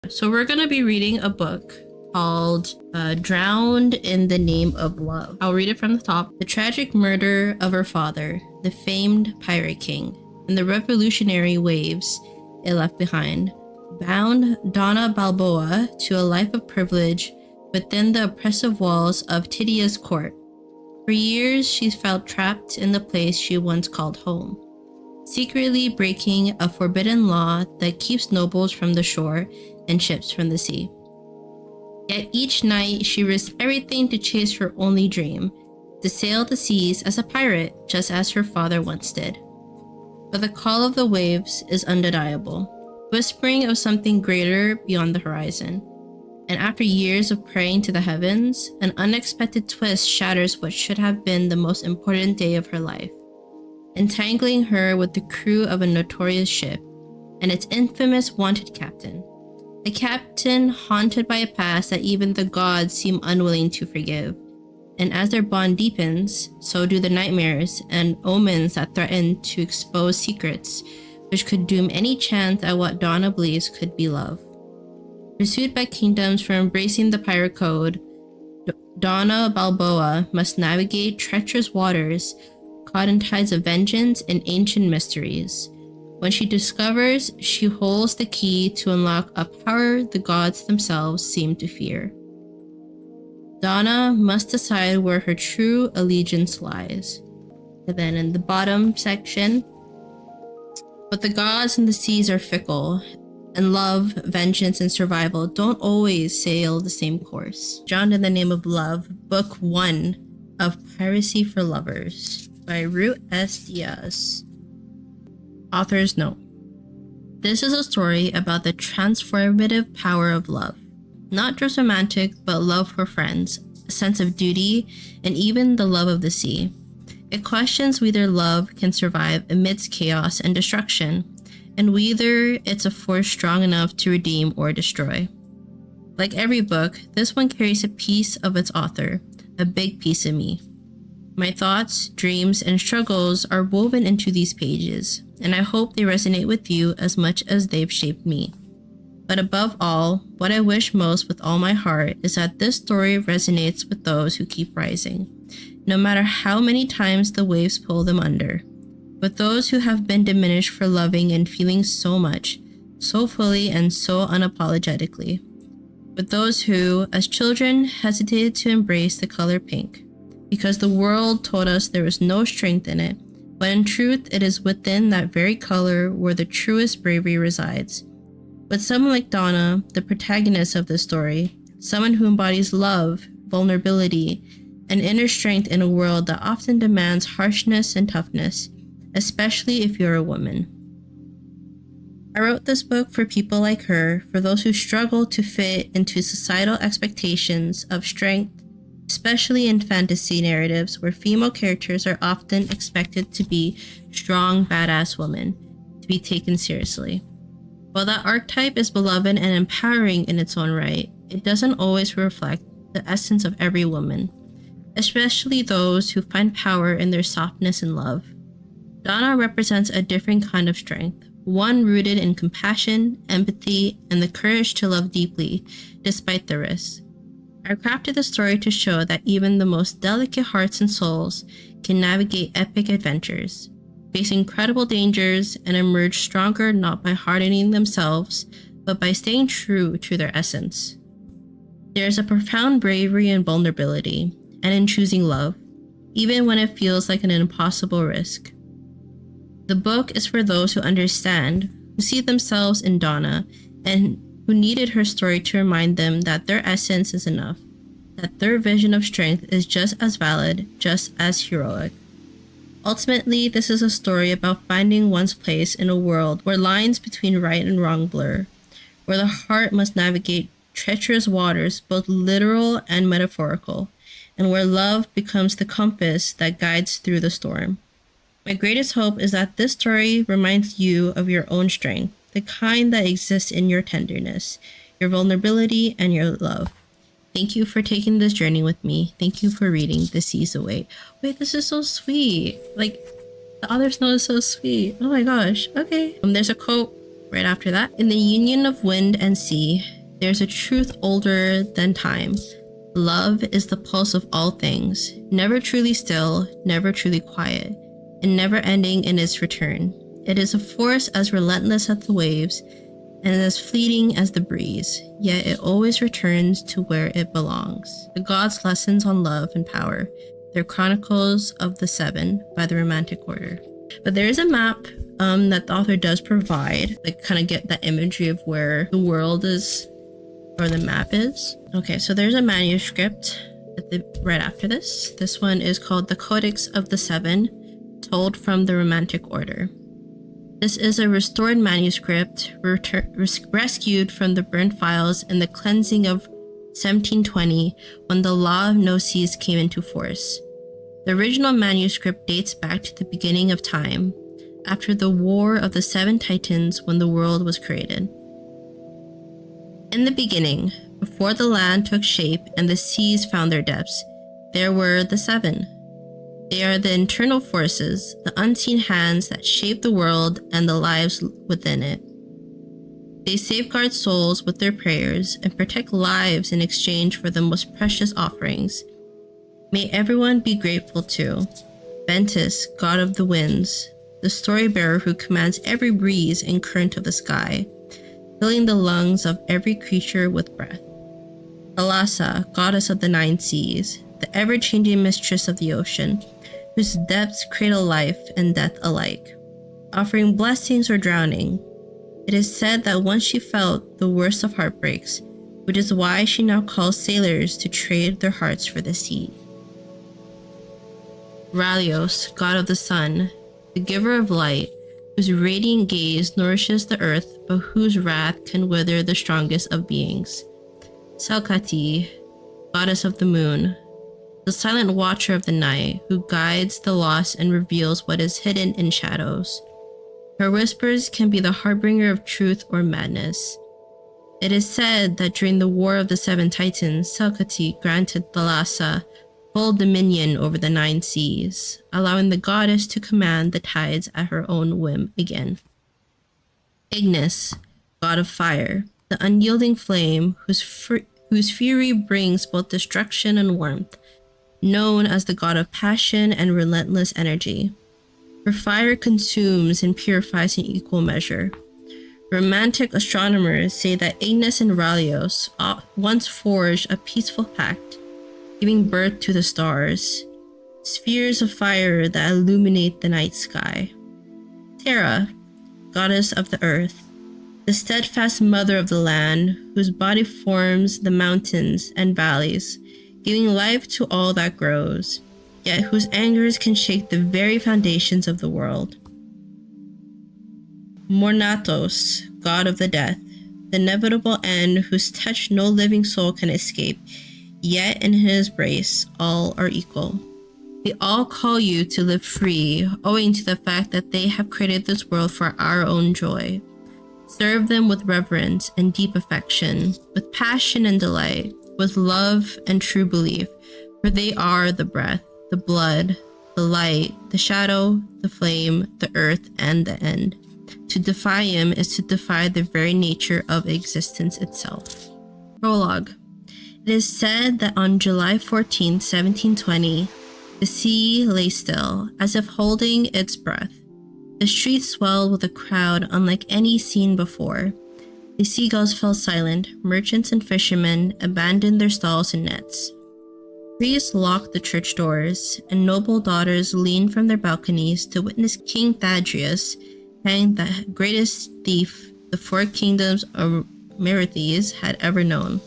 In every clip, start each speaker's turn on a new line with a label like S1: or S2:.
S1: So we're going to be reading a book called Drowned in the Name of Love. I'll read it from the top. The tragic murder of her father, the famed pirate king, and the revolutionary waves it left behind, bound Donna Balboa to a life of privilege within the oppressive walls of Tydia's court. For years, she felt trapped in the place she once called home, secretly breaking a forbidden law that keeps nobles from the shore and ships from the sea. Yet each night, she risked everything to chase her only dream, to sail the seas as a pirate, just as her father once did. But the call of the waves is undeniable, whispering of something greater beyond the horizon. And after years of praying to the heavens, an unexpected twist shatters what should have been the most important day of her life, entangling her with the crew of a notorious ship and its infamous wanted captain. A captain haunted by a past that even the gods seem unwilling to forgive. And as their bond deepens, so do the nightmares and omens that threaten to expose secrets which could doom any chance at what Donna believes could be love. Pursued by kingdoms for embracing the pirate code, Donna Balboa must navigate treacherous waters, caught in tides of vengeance and ancient mysteries. When she discovers she holds the key to unlock a power the gods themselves seem to fear, Donna must decide where her true allegiance lies. And then in the bottom section, but the gods and the seas are fickle, and love, vengeance, and survival don't always sail the same course. Drowned in the Name of Love, Book 1 of Piracy for Lovers by Ruth S. Diaz. Author's note. This is a story about the transformative power of love. Not just romantic, but love for friends, a sense of duty, and even the love of the sea. It questions whether love can survive amidst chaos and destruction, and whether it's a force strong enough to redeem or destroy. Like every book, this one carries a piece of its author, a big piece of me. My thoughts, dreams, and struggles are woven into these pages, and I hope they resonate with you as much as they've shaped me. But above all, what I wish most with all my heart is that this story resonates with those who keep rising, no matter how many times the waves pull them under. With those who have been diminished for loving and feeling so much, so fully and so unapologetically. With those who, as children, hesitated to embrace the color pink, because the world told us there was no strength in it, but in truth it is within that very color where the truest bravery resides. With someone like Donna, the protagonist of this story, someone who embodies love, vulnerability, and inner strength in a world that often demands harshness and toughness, especially if you're a woman. I wrote this book for people like her, for those who struggle to fit into societal expectations of strength, especially in fantasy narratives where female characters are often expected to be strong, badass women, to be taken seriously. While that archetype is beloved and empowering in its own right, it doesn't always reflect the essence of every woman, especially those who find power in their softness and love. Donna represents a different kind of strength, one rooted in compassion, empathy, and the courage to love deeply, despite the risks. I crafted the story to show that even the most delicate hearts and souls can navigate epic adventures, face incredible dangers, and emerge stronger not by hardening themselves, but by staying true to their essence. There is a profound bravery and vulnerability, and in choosing love, even when it feels like an impossible risk. The book is for those who understand, who see themselves in Donna, and who needed her story to remind them that their essence is enough, that their vision of strength is just as valid, just as heroic. Ultimately, this is a story about finding one's place in a world where lines between right and wrong blur, where the heart must navigate treacherous waters, both literal and metaphorical, and where love becomes the compass that guides through the storm. My greatest hope is that this story reminds you of your own strength, the kind that exists in your tenderness, your vulnerability, and your love. Thank you for taking this journey with me. Thank you for reading The Seas Await. Wait, this is so sweet. Like, the author's note is so sweet. Oh my gosh. Okay. There's a quote right after that. In the union of wind and sea, There's a truth older than time. Love is the pulse of all things, never truly still, never truly quiet, and never ending in its return. It is a force as relentless as the waves and as fleeting as the breeze, yet it always returns to where it belongs. The Gods' Lessons on Love and Power. They're Chronicles of the Seven by the Romantic Order. But there is a map that the author does provide, like kind of get that imagery of where the world is, or the map is. Okay, so there's a manuscript right after this. This one is called The Codex of the Seven, told from the Romantic Order. This is a restored manuscript rescued from the burnt files in the cleansing of 1720 when the law of no-seas came into force. The original manuscript dates back to the beginning of time, after the War of the Seven Titans when the world was created. In the beginning, before the land took shape and the seas found their depths, there were the seven. They are the internal forces, the unseen hands that shape the world and the lives within it. They safeguard souls with their prayers and protect lives in exchange for the most precious offerings. May everyone be grateful to Ventus, god of the winds, the story bearer who commands every breeze and current of the sky, filling the lungs of every creature with breath. Thalassa, goddess of the nine seas, the ever-changing mistress of the ocean, whose depths cradle life and death alike, offering blessings or drowning. It is said that once she felt the worst of heartbreaks, which is why she now calls sailors to trade their hearts for the sea. Ralios, god of the sun, the giver of light, whose radiant gaze nourishes the earth, but whose wrath can wither the strongest of beings. Salkati, goddess of the moon, the silent watcher of the night, who guides the lost and reveals what is hidden in shadows. Her whispers can be the harbinger of truth or madness. It is said that during the War of the Seven Titans, Salkati granted Thalassa full dominion over the nine seas, allowing the goddess to command the tides at her own whim again. Ignis, god of fire, the unyielding flame whose fury brings both destruction and warmth, known as the god of passion and relentless energy. Her fire consumes and purifies in equal measure. Romantic astronomers say that Ignis and Ralios once forged a peaceful pact, giving birth to the stars, spheres of fire that illuminate the night sky. Terra, goddess of the earth, the steadfast mother of the land, whose body forms the mountains and valleys, giving life to all that grows, yet whose angers can shake the very foundations of the world. Mornatos, god of the death, the inevitable end whose touch no living soul can escape, yet in his embrace all are equal. We all call you to live free, owing to the fact that they have created this world for our own joy. Serve them with reverence and deep affection, with passion and delight, with love and true belief, for they are the breath, the blood, the light, the shadow, the flame, the earth, and the end. To defy him is to defy the very nature of existence itself. Prologue. It is said that on July 14, 1720, the sea lay still, as if holding its breath. The streets swelled with a crowd unlike any seen before. The seagulls fell silent, merchants and fishermen abandoned their stalls and nets. Priests locked the church doors, and noble daughters leaned from their balconies to witness King Thaddeus hang the greatest thief the four kingdoms of Merethes had ever known.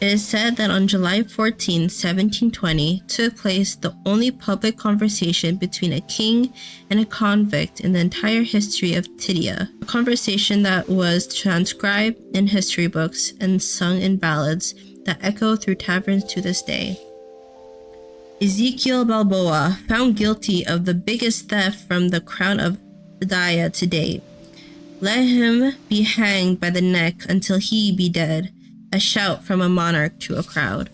S1: It is said that on July 14, 1720, took place the only public conversation between a king and a convict in the entire history of Tidia, a conversation that was transcribed in history books and sung in ballads that echo through taverns to this day. Ezekiel Balboa, found guilty of the biggest theft from the crown of Zedaiah to date. Let him be hanged by the neck until he be dead. A shout from a monarch to a crowd.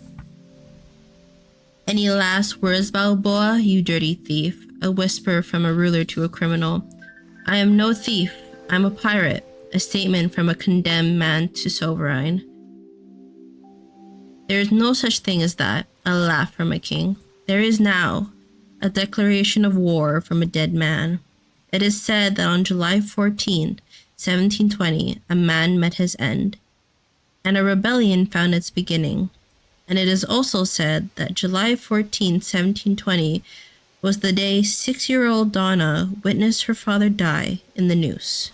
S1: Any last words, Balboa, you dirty thief? A whisper from a ruler to a criminal. I am no thief. I'm a pirate. a statement from a condemned man to sovereign. There is no such thing as that, a laugh from a king. There is now a declaration of war from a dead man. It is said that on July 14, 1720, a man met his end, and a rebellion found its beginning. And it is also said that July 14, 1720, was the day 6-year-old Donna witnessed her father die in the noose.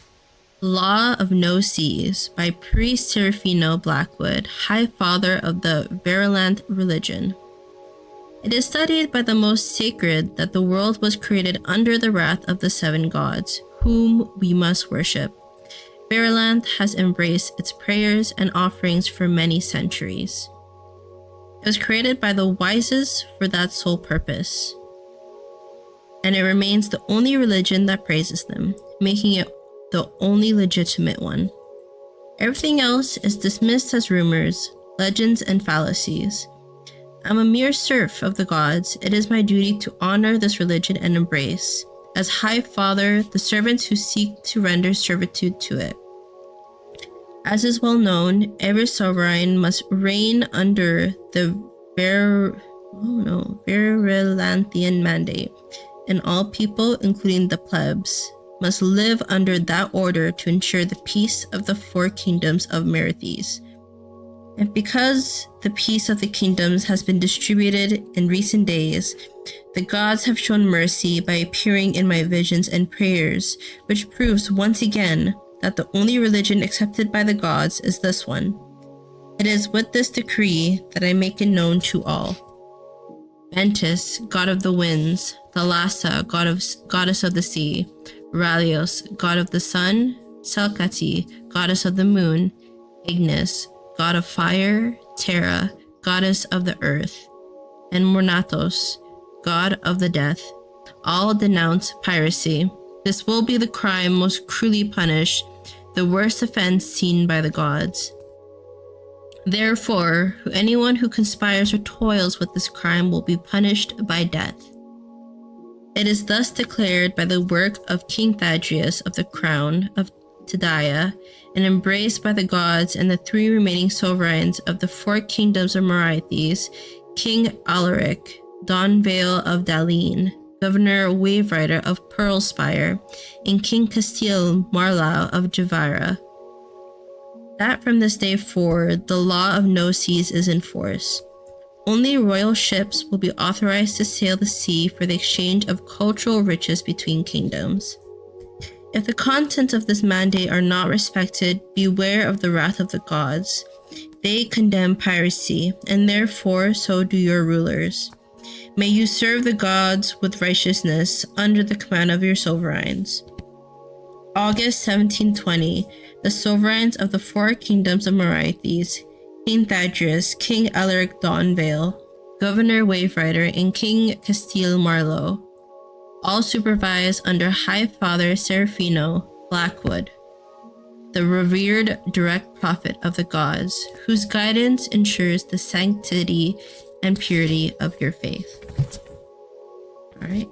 S1: Law of No Seas by Priest Serafino Blackwood, High Father of the Virulent Religion. It is studied by the most sacred that the world was created under the wrath of the 7 gods, whom we must worship. Virulent has embraced its prayers and offerings for many centuries. It was created by the wisest for that sole purpose, and it remains the only religion that praises them, making it the only legitimate one. Everything else is dismissed as rumors, legends, and fallacies. I'm a mere serf of the gods. It is my duty to honor this religion and embrace, as High Father, the servants who seek to render servitude to it. As is well known, every sovereign must reign under the Virulanthian mandate, and all people, including the plebs, must live under that order to ensure the peace of the 4 kingdoms of Merethes. And because the peace of the kingdoms has been distributed in recent days, the gods have shown mercy by appearing in my visions and prayers, which proves once again that the only religion accepted by the gods is this one. It is with this decree that I make it known to all. Ventus, god of the winds, Thalassa, goddess of the sea, Ralios, god of the sun, Selkati, goddess of the moon, Ignis, god of fire, Terra, goddess of the earth, and Mornatos, god of the death, all denounce piracy. This will be the crime most cruelly punished, the worst offense seen by the gods. Therefore, anyone who conspires or toils with this crime will be punished by death. It is thus declared by the work of King Thaddeus of the crown of Tidaya, and embraced by the gods and the 3 remaining sovereigns of the 4 kingdoms of Merethes, King Alaric, Don Vale of Daleen, Governor Waverider of Pearlspire, and King Castile Marlau of Javira, that from this day forward the law of no seas is in force. Only royal ships will be authorized to sail the sea for the exchange of cultural riches between kingdoms. If the contents of this mandate are not respected, beware of the wrath of the gods. They condemn piracy, and therefore so do your rulers. May you serve the gods with righteousness under the command of your sovereigns. August 1720, the sovereigns of the 4 kingdoms of Merethes, King Thaddeus, King Alaric Don Vale, Governor Waverider, and King Castile Marlau, all supervised under High Father Serafino Blackwood, the revered direct prophet of the gods, whose guidance ensures the sanctity and purity of your faith. All right.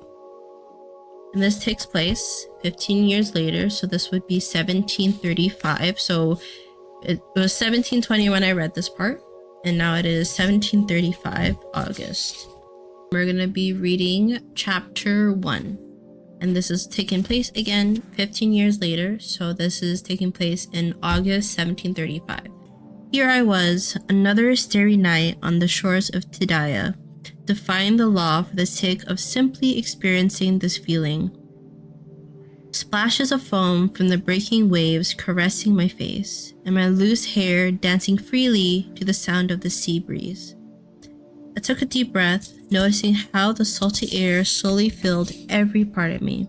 S1: And this takes place 15 years later, so this would be 1735. So it was 1720 when I read this part, and now it is 1735 August. We're going to be reading chapter 1, and this is taking place again 15 years later, so this is taking place in August 1735. Here I was, another starry night on the shores of Tidaya, defying the law for the sake of simply experiencing this feeling. Splashes of foam from the breaking waves caressing my face, and my loose hair dancing freely to the sound of the sea breeze. I took a deep breath, noticing how the salty air slowly filled every part of me.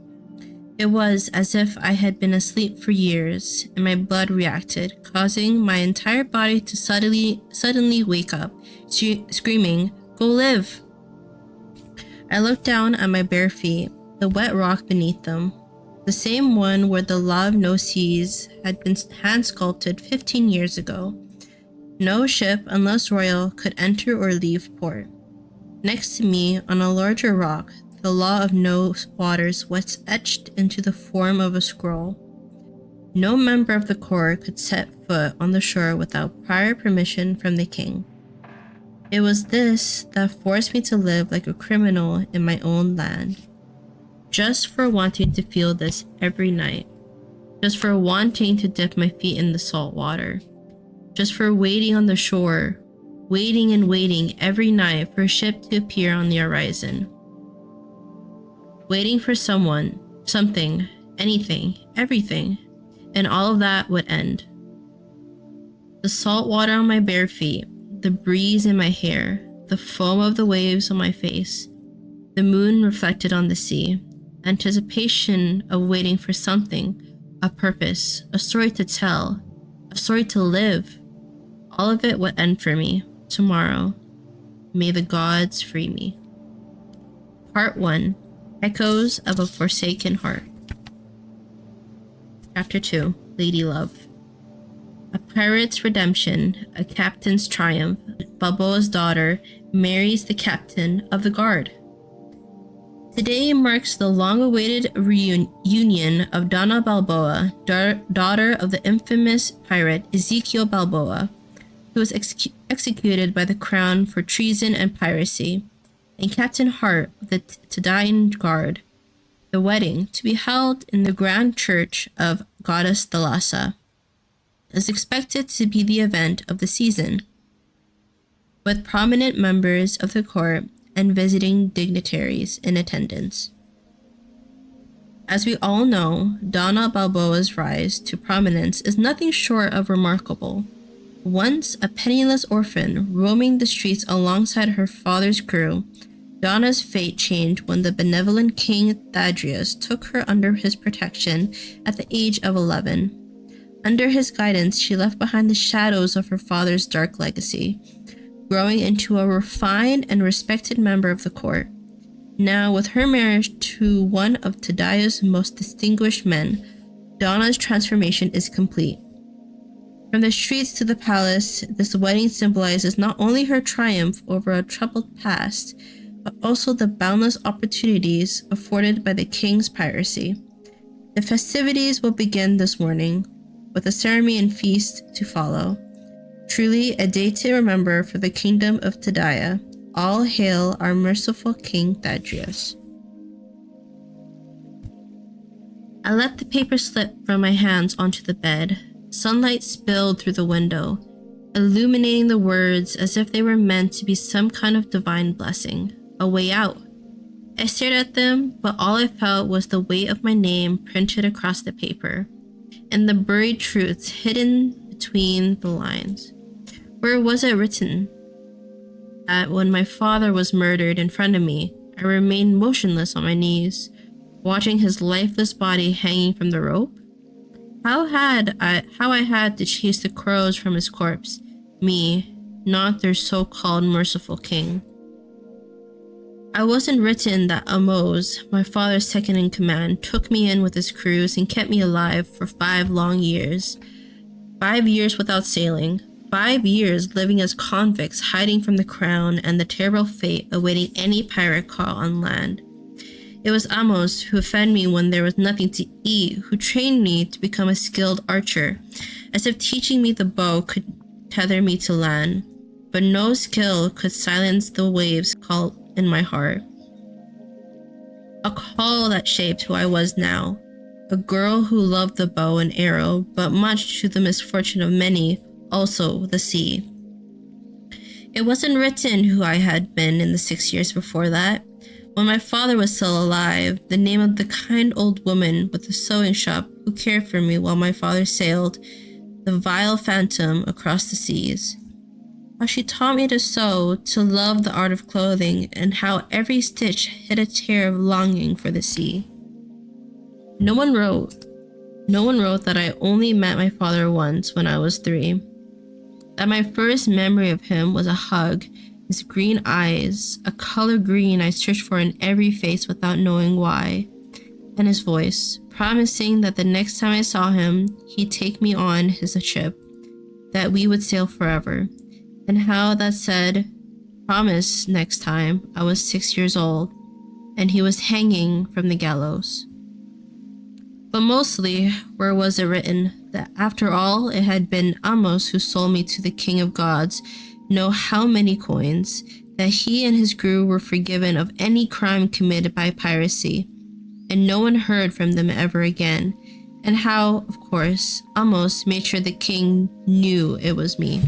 S1: It was as if I had been asleep for years, and my blood reacted, causing my entire body to suddenly wake up, screaming, "Go live!" I looked down at my bare feet, the wet rock beneath them, the same one where the law of no seas had been hand-sculpted 15 years ago. No ship, unless royal, could enter or leave port. Next to me, on a larger rock, the law of no waters was etched into the form of a scroll. No member of the court could set foot on the shore without prior permission from the king. It was this that forced me to live like a criminal in my own land, just for wanting to feel this every night, just for wanting to dip my feet in the salt water, just for waiting on the shore, waiting and waiting every night for a ship to appear on the horizon, waiting for someone, something, anything, everything, and all of that would end. The salt water on my bare feet, the breeze in my hair, the foam of the waves on my face, the moon reflected on the sea, anticipation of waiting for something, a purpose, a story to tell, a story to live. All of it would end for me tomorrow. May the gods free me. Part 1. Echoes of a Forsaken Heart. Chapter 2. Lady Love. A pirate's redemption, a captain's triumph. Balboa's daughter marries the captain of the guard. Today marks the long-awaited reunion of Donna Balboa, daughter of the infamous pirate Ezekiel Balboa, who was executed by the crown for treason and piracy, and Captain Hart of the Tinydonni Guard. The wedding, to be held in the Grand Church of Goddess Thalassa, is expected to be the event of the season, with prominent members of the court and visiting dignitaries in attendance. As we all know, Donna Balboa's rise to prominence is nothing short of remarkable. Once a penniless orphan roaming the streets alongside her father's crew, Donna's fate changed when the benevolent King Thaddeus took her under his protection at the age of 11. Under his guidance, she left behind the shadows of her father's dark legacy, growing into a refined and respected member of the court. Now, with her marriage to one of Tadai's most distinguished men, Donna's transformation is complete. From the streets to the palace, this wedding symbolizes not only her triumph over a troubled past, but also the boundless opportunities afforded by the king's piracy. The festivities will begin this morning, with a ceremony and feast to follow. Truly a day to remember for the kingdom of Tadaya. All hail our merciful King Thaddeus. I let the paper slip from my hands onto the bed. Sunlight spilled through the window, illuminating the words as if they were meant to be some kind of divine blessing, a way out. I stared at them, but all I felt was the weight of my name printed across the paper, and the buried truths hidden between the lines. Where was it written that when my father was murdered in front of me, I remained motionless on my knees, watching his lifeless body hanging from the rope? How I had to chase the crows from his corpse, me, not their so-called merciful king. I wasn't written that Amos, my father's second in command, took me in with his crews and kept me alive for 5 long years. 5 years without sailing. 5 years living as convicts, hiding from the crown and the terrible fate awaiting any pirate caught on land. It was Amos who fed me when there was nothing to eat, who trained me to become a skilled archer, as if teaching me the bow could tether me to land. But no skill could silence the waves call in my heart. A call that shaped who I was now, a girl who loved the bow and arrow, but much to the misfortune of many, also the sea. It wasn't written who I had been in the 6 years before that. When my father was still alive, the name of the kind old woman with the sewing shop who cared for me while my father sailed, the vile phantom, across the seas. How she taught me to sew, to love the art of clothing, and how every stitch hid a tear of longing for the sea. No one wrote that I only met my father once when I was 3. That my first memory of him was a hug, his green eyes, a color green I searched for in every face without knowing why, and his voice, promising that the next time I saw him, he'd take me on his ship, that we would sail forever, and how that said, promise next time, I was 6 years old, and he was hanging from the gallows. But mostly, where was it written? That after all, it had been Amos who sold me to the king of gods, know how many coins, that he and his crew were forgiven of any crime committed by piracy, and no one heard from them ever again, and how, of course, Amos made sure the king knew it was me.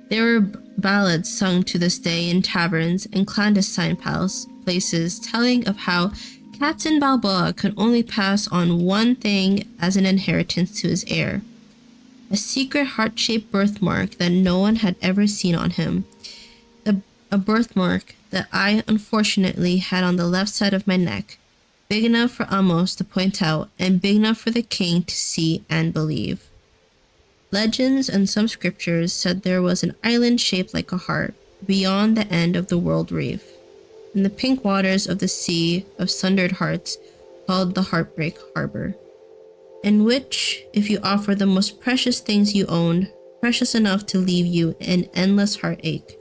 S1: There were ballads sung to this day in taverns and clandestine places telling of how Captain Balboa could only pass on one thing as an inheritance to his heir. A secret heart-shaped birthmark that no one had ever seen on him. A birthmark that I unfortunately had on the left side of my neck, big enough for Amos to point out and big enough for the king to see and believe. Legends and some scriptures said there was an island shaped like a heart beyond the end of the world reef, in the pink waters of the Sea of Sundered Hearts, called the Heartbreak Harbor, in which, if you offer the most precious things you owned, precious enough to leave you in endless heartache,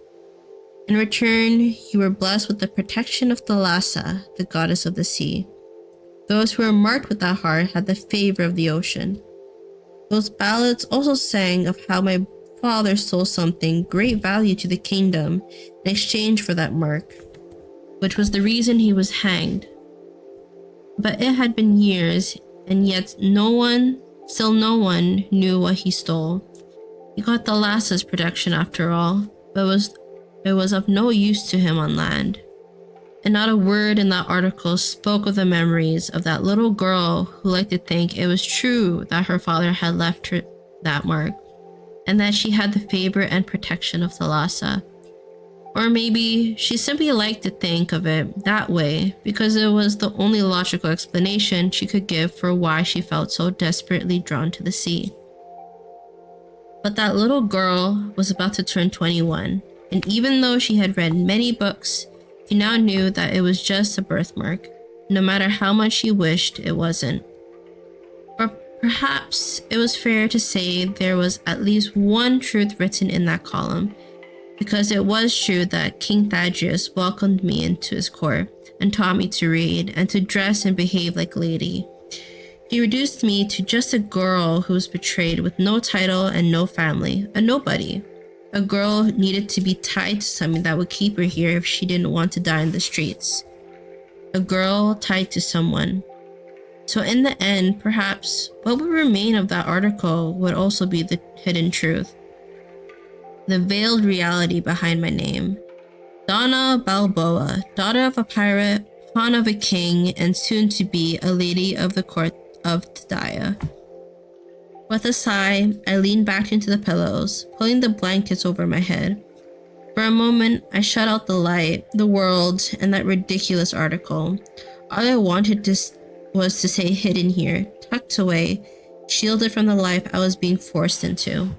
S1: in return, you were blessed with the protection of Thalassa, the goddess of the sea. Those who were marked with that heart had the favor of the ocean. Those ballads also sang of how my father sold something great value to the kingdom in exchange for that mark, which was the reason he was hanged. But it had been years, and yet no one knew what he stole. He got Thalassa's protection after all, but it was of no use to him on land. And not a word in that article spoke of the memories of that little girl who liked to think it was true that her father had left her that mark, and that she had the favor and protection of Thalassa. Or maybe she simply liked to think of it that way because it was the only logical explanation she could give for why she felt so desperately drawn to the sea. But that little girl was about to turn 21, and even though she had read many books, she now knew that it was just a birthmark, no matter how much she wished it wasn't. Or perhaps it was fair to say there was at least one truth written in that column, because it was true that King Thaddeus welcomed me into his court and taught me to read and to dress and behave like a lady. He reduced me to just a girl who was betrayed with no title and no family, a nobody. A girl who needed to be tied to something that would keep her here if she didn't want to die in the streets. A girl tied to someone. So in the end, perhaps what would remain of that article would also be the hidden truth. The veiled reality behind my name. Donna Balboa, daughter of a pirate, pawn of a king, and soon to be a lady of the court of Tadaya. With a sigh, I leaned back into the pillows, pulling the blankets over my head. For a moment, I shut out the light, the world, and that ridiculous article. All I wanted was to say hidden here, tucked away, shielded from the life I was being forced into.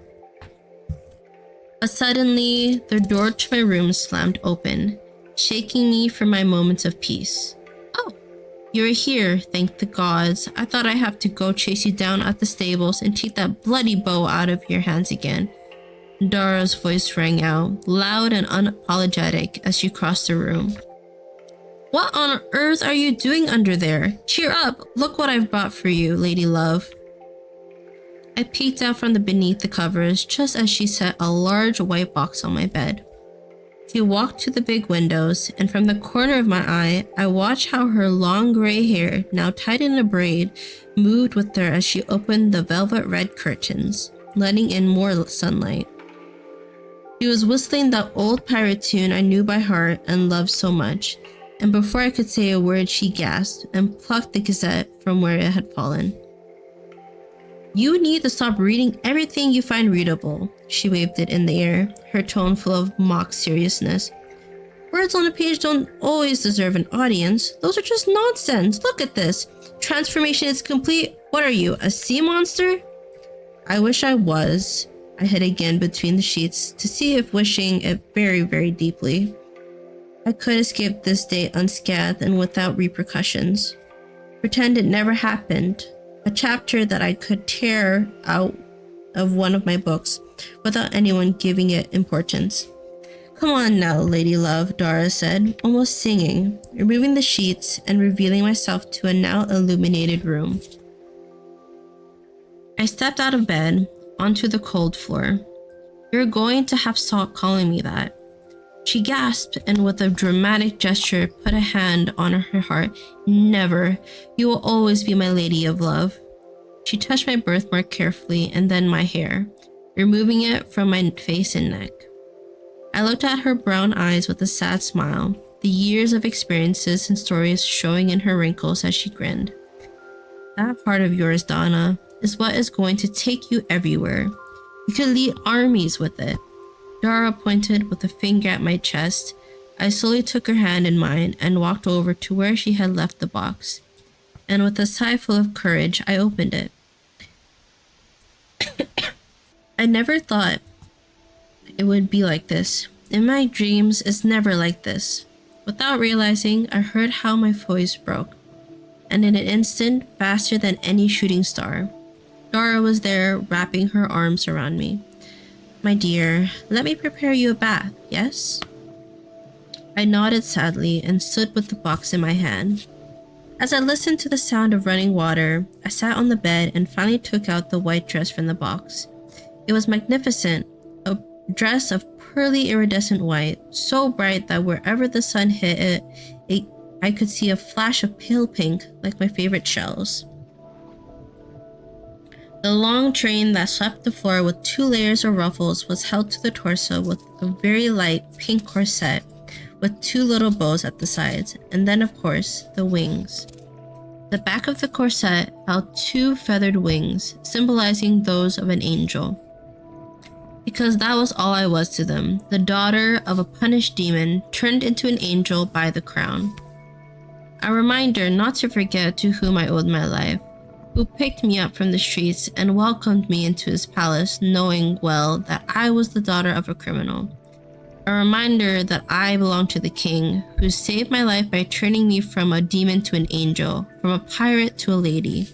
S1: But suddenly, the door to my room slammed open, shaking me from my moments of peace. "Oh, you're here, thank the gods. I thought I'd have to go chase you down at the stables and take that bloody bow out of your hands again." Dara's voice rang out, loud and unapologetic, as she crossed the room. "What on earth are you doing under there? Cheer up, look what I've brought for you, lady love." I peeked out from beneath the covers just as she set a large white box on my bed. She walked to the big windows, and from the corner of my eye, I watched how her long gray hair, now tied in a braid, moved with her as she opened the velvet red curtains, letting in more sunlight. She was whistling that old pirate tune I knew by heart and loved so much, and before I could say a word, she gasped and plucked the Gazette from where it had fallen. "You need to stop reading everything you find readable." She waved it in the air, her tone full of mock seriousness. "Words on a page don't always deserve an audience. Those are just nonsense. Look at this. Transformation is complete. What are you, a sea monster?" I wish I was. I hid again between the sheets to see if wishing it very, very deeply. I could escape this day unscathed and without repercussions. Pretend it never happened. A chapter that I could tear out of one of my books without anyone giving it importance. Come on now, lady love, Dara said, almost singing, removing the sheets and revealing myself to a now illuminated room. I stepped out of bed, onto the cold floor. You're going to have to stop calling me that. She gasped and with a dramatic gesture put a hand on her heart. Never. You will always be my lady of love. She touched my birthmark carefully and then my hair, removing it from my face and neck. I looked at her brown eyes with a sad smile, the years of experiences and stories showing in her wrinkles as she grinned. That heart of yours, Donna, is what is going to take you everywhere. You could lead armies with it. Dara pointed with a finger at my chest. I slowly took her hand in mine and walked over to where she had left the box. And with a sigh full of courage, I opened it. I never thought it would be like this. In my dreams, it's never like this. Without realizing, I heard how my voice broke. And in an instant, faster than any shooting star, Dara was there, wrapping her arms around me. My dear, let me prepare you a bath, yes? I nodded sadly and stood with the box in my hand. As I listened to the sound of running water, I sat on the bed and finally took out the white dress from the box. It was magnificent, a dress of pearly iridescent white, so bright that wherever the sun hit it, I could see a flash of pale pink like my favorite shells. The long train that swept the floor with 2 layers of ruffles was held to the torso with a very light pink corset with 2 little bows at the sides, and then of course, the wings. The back of the corset held 2 feathered wings, symbolizing those of an angel. Because that was all I was to them, the daughter of a punished demon turned into an angel by the crown. A reminder not to forget to whom I owed my life, who picked me up from the streets and welcomed me into his palace, knowing well that I was the daughter of a criminal. A reminder that I belonged to the king, who saved my life by turning me from a demon to an angel, from a pirate to a lady.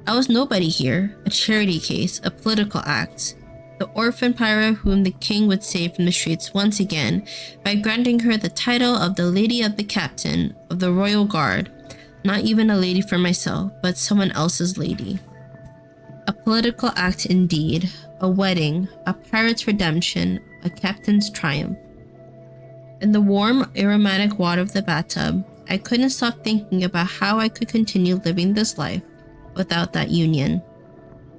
S1: I was nobody here, a charity case, a political act. The orphan pirate whom the king would save from the streets once again by granting her the title of the Lady of the Captain of the Royal Guard. Not even a lady for myself, but someone else's lady. A political act indeed, a wedding, a pirate's redemption, a captain's triumph. In the warm, aromatic water of the bathtub, I couldn't stop thinking about how I could continue living this life without that union.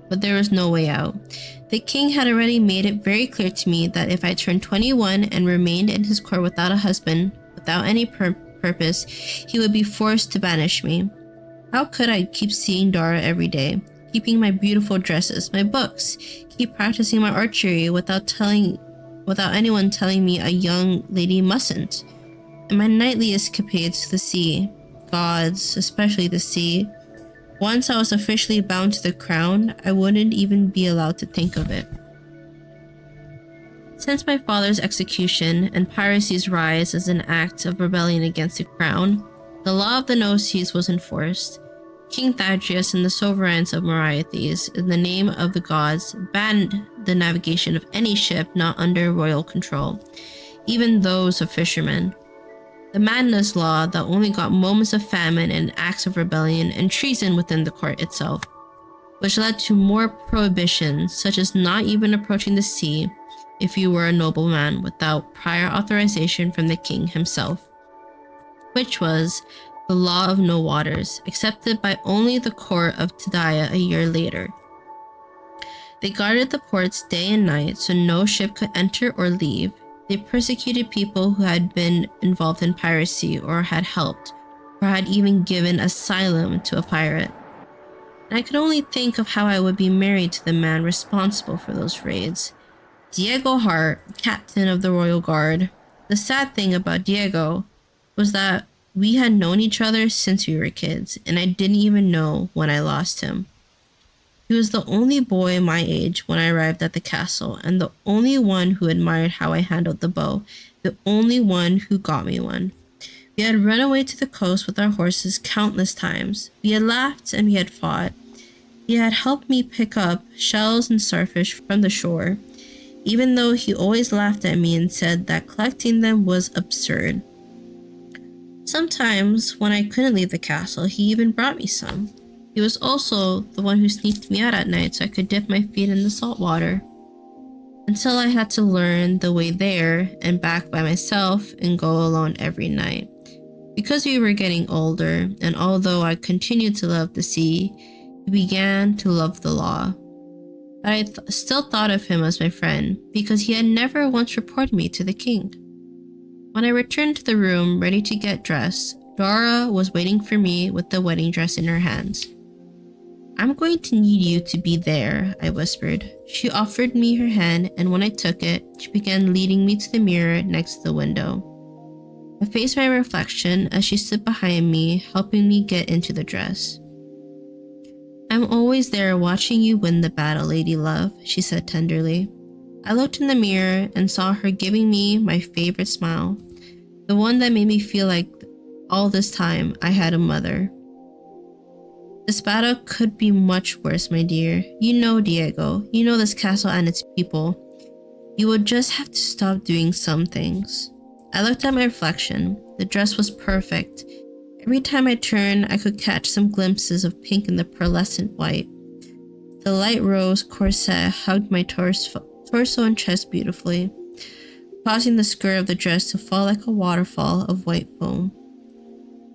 S1: But there was no way out. The king had already made it very clear to me that if I turned 21 and remained in his court without a husband, without any purpose, he would be forced to banish me. How could I keep seeing Dara every day, keeping my beautiful dresses, my books, keep practicing my archery without anyone telling me a young lady mustn't, and my nightly escapades to the sea, gods, especially the sea. Once I was officially bound to the crown, I wouldn't even be allowed to think of it. Since my father's execution and piracy's rise as an act of rebellion against the crown, the law of the no seas was enforced. King Thaddeus and the sovereigns of Mauritius, in the name of the gods, banned the navigation of any ship not under royal control, even those of fishermen. The madness law that only got moments of famine and acts of rebellion and treason within the court itself, which led to more prohibitions, such as not even approaching the sea if you were a nobleman without prior authorization from the king himself, which was the law of no waters, accepted by only the court of Tidaya a year later. They guarded the ports day and night so no ship could enter or leave. They persecuted people who had been involved in piracy or had helped, or had even given asylum to a pirate. And I could only think of how I would be married to the man responsible for those raids. Diego Hart, captain of the Royal Guard. The sad thing about Diego was that we had known each other since we were kids, and I didn't even know when I lost him. He was the only boy my age when I arrived at the castle, and the only one who admired how I handled the bow, the only one who got me one. We had run away to the coast with our horses countless times. We had laughed and we had fought. He had helped me pick up shells and starfish from the shore. even though he always laughed at me and said that collecting them was absurd. Sometimes, when I couldn't leave the castle, he even brought me some. He was also the one who sneaked me out at night so I could dip my feet in the salt water. Until I had to learn the way there and back by myself and go alone every night. Because we were getting older, and although I continued to love the sea, he began to love the law. But I still thought of him as my friend, because he had never once reported me to the king. When I returned to the room ready to get dressed, Dora was waiting for me with the wedding dress in her hands. "I'm going to need you to be there," I whispered. She offered me her hand, and when I took it, she began leading me to the mirror next to the window. I faced my reflection as she stood behind me, helping me get into the dress. "I'm always there watching you win the battle, lady love," she said tenderly. I looked in the mirror and saw her giving me my favorite smile, the one that made me feel like all this time I had a mother. "This battle could be much worse, my dear. You know, Diego, you know this castle and its people. You would just have to stop doing some things." I looked at my reflection. The dress was perfect. Every time I turned, I could catch some glimpses of pink in the pearlescent white. The light rose corset hugged my torso and chest beautifully, causing the skirt of the dress to fall like a waterfall of white foam.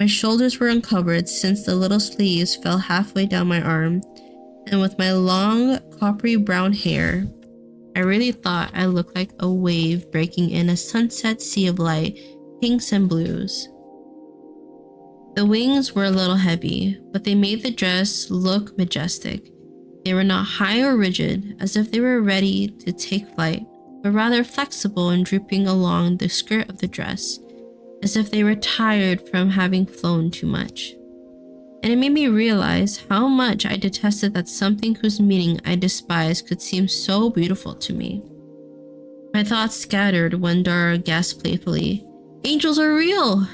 S1: My shoulders were uncovered since the little sleeves fell halfway down my arm, and with my long, coppery brown hair, I really thought I looked like a wave breaking in a sunset sea of light, pinks and blues. The wings were a little heavy, but they made the dress look majestic. They were not high or rigid, as if they were ready to take flight, but rather flexible and drooping along the skirt of the dress, as if they were tired from having flown too much. And it made me realize how much I detested that something whose meaning I despised could seem so beautiful to me. My thoughts scattered when Dora gasped playfully, "Angels are real!"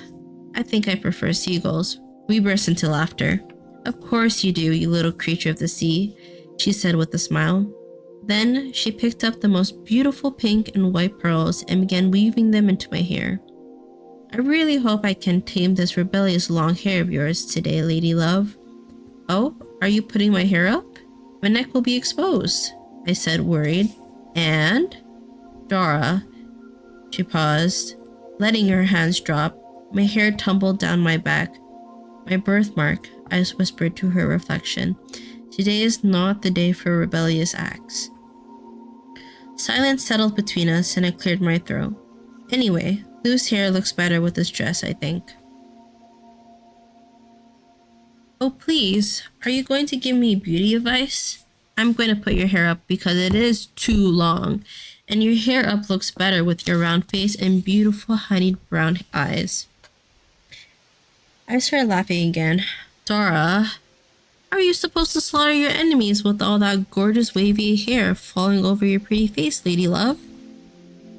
S1: "I think I prefer seagulls." We burst into laughter. "Of course you do, you little creature of the sea," she said with a smile. Then she picked up the most beautiful pink and white pearls and began weaving them into my hair. "I really hope I can tame this rebellious long hair of yours today, lady love." "Oh, are you putting my hair up? My neck will be exposed," I said, worried. "And?" "Dora," she paused, letting her hands drop. My hair tumbled down my back. "My birthmark," I whispered to her reflection. "Today is not the day for rebellious acts." Silence settled between us and I cleared my throat. "Anyway, loose hair looks better with this dress, I think." "Oh, please, are you going to give me beauty advice?" "I'm going to put your hair up because it is too long, and your hair up looks better with your round face and beautiful honeyed brown eyes." I started laughing again. "Dora, how are you supposed to slaughter your enemies with all that gorgeous wavy hair falling over your pretty face, lady love?"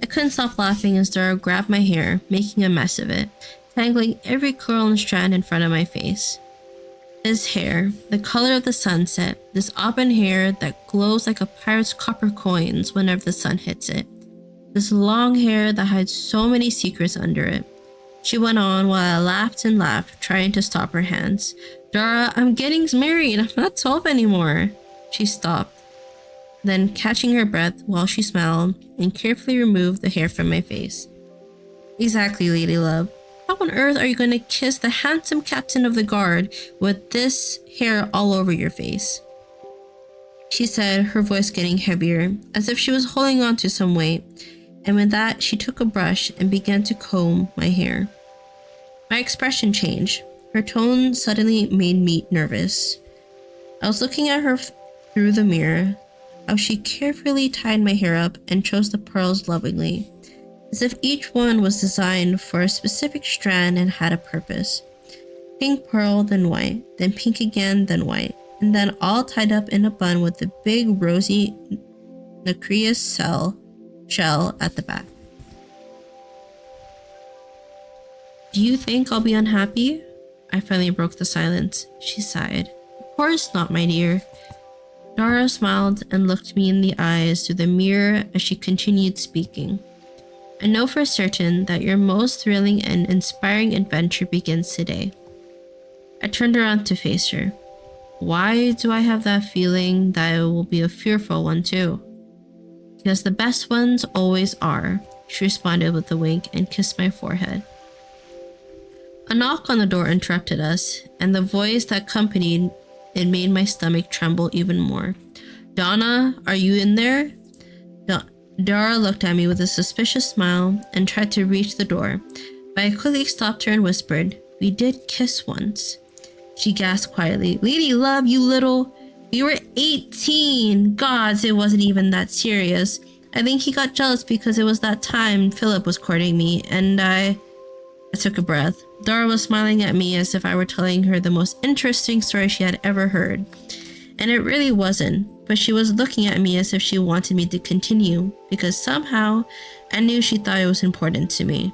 S1: I couldn't stop laughing as Dora grabbed my hair, making a mess of it, tangling every curl and strand in front of my face. This hair, the color of the sunset, this auburn hair that glows like a pirate's copper coins whenever the sun hits it. This long hair that hides so many secrets under it. She went on while I laughed and laughed, trying to stop her hands. "Dora, I'm getting married. I'm not 12 anymore." She stopped, then catching her breath while she smiled and carefully removed the hair from my face. "Exactly, lady love. How on earth are you going to kiss the handsome captain of the guard with this hair all over your face?" she said, her voice getting heavier, as if she was holding on to some weight. And with that, she took a brush and began to comb my hair. My expression changed. Her tone suddenly made me nervous. I was looking at her through the mirror, how she carefully tied my hair up and chose the pearls lovingly, as if each one was designed for a specific strand and had a purpose. Pink pearl, then white, then pink again, then white, and then all tied up in a bun with the big rosy nacreous shell at the back. "Do you think I'll be unhappy?" I finally broke the silence. She sighed. "Of course not, my dear. Dara smiled and looked me in the eyes through the mirror as she continued speaking. I know for certain that your most thrilling and inspiring adventure begins today. I turned around to face her. Why do I have that feeling that it will be a fearful one too? Because the best ones always are, she responded with a wink and kissed my forehead. A knock on the door interrupted us, and the voice that accompanied it made my stomach tremble even more. Donna, are you in there? Dara looked at me with a suspicious smile and tried to reach the door, but I quickly stopped her and whispered, "We did kiss once." She gasped quietly, "Lady love, you little... We were 18! Gods, it wasn't even that serious. I think he got jealous because it was that time Philip was courting me, and I took a breath. Dara was smiling at me as if I were telling her the most interesting story she had ever heard. And it really wasn't, but she was looking at me as if she wanted me to continue, because somehow I knew she thought it was important to me.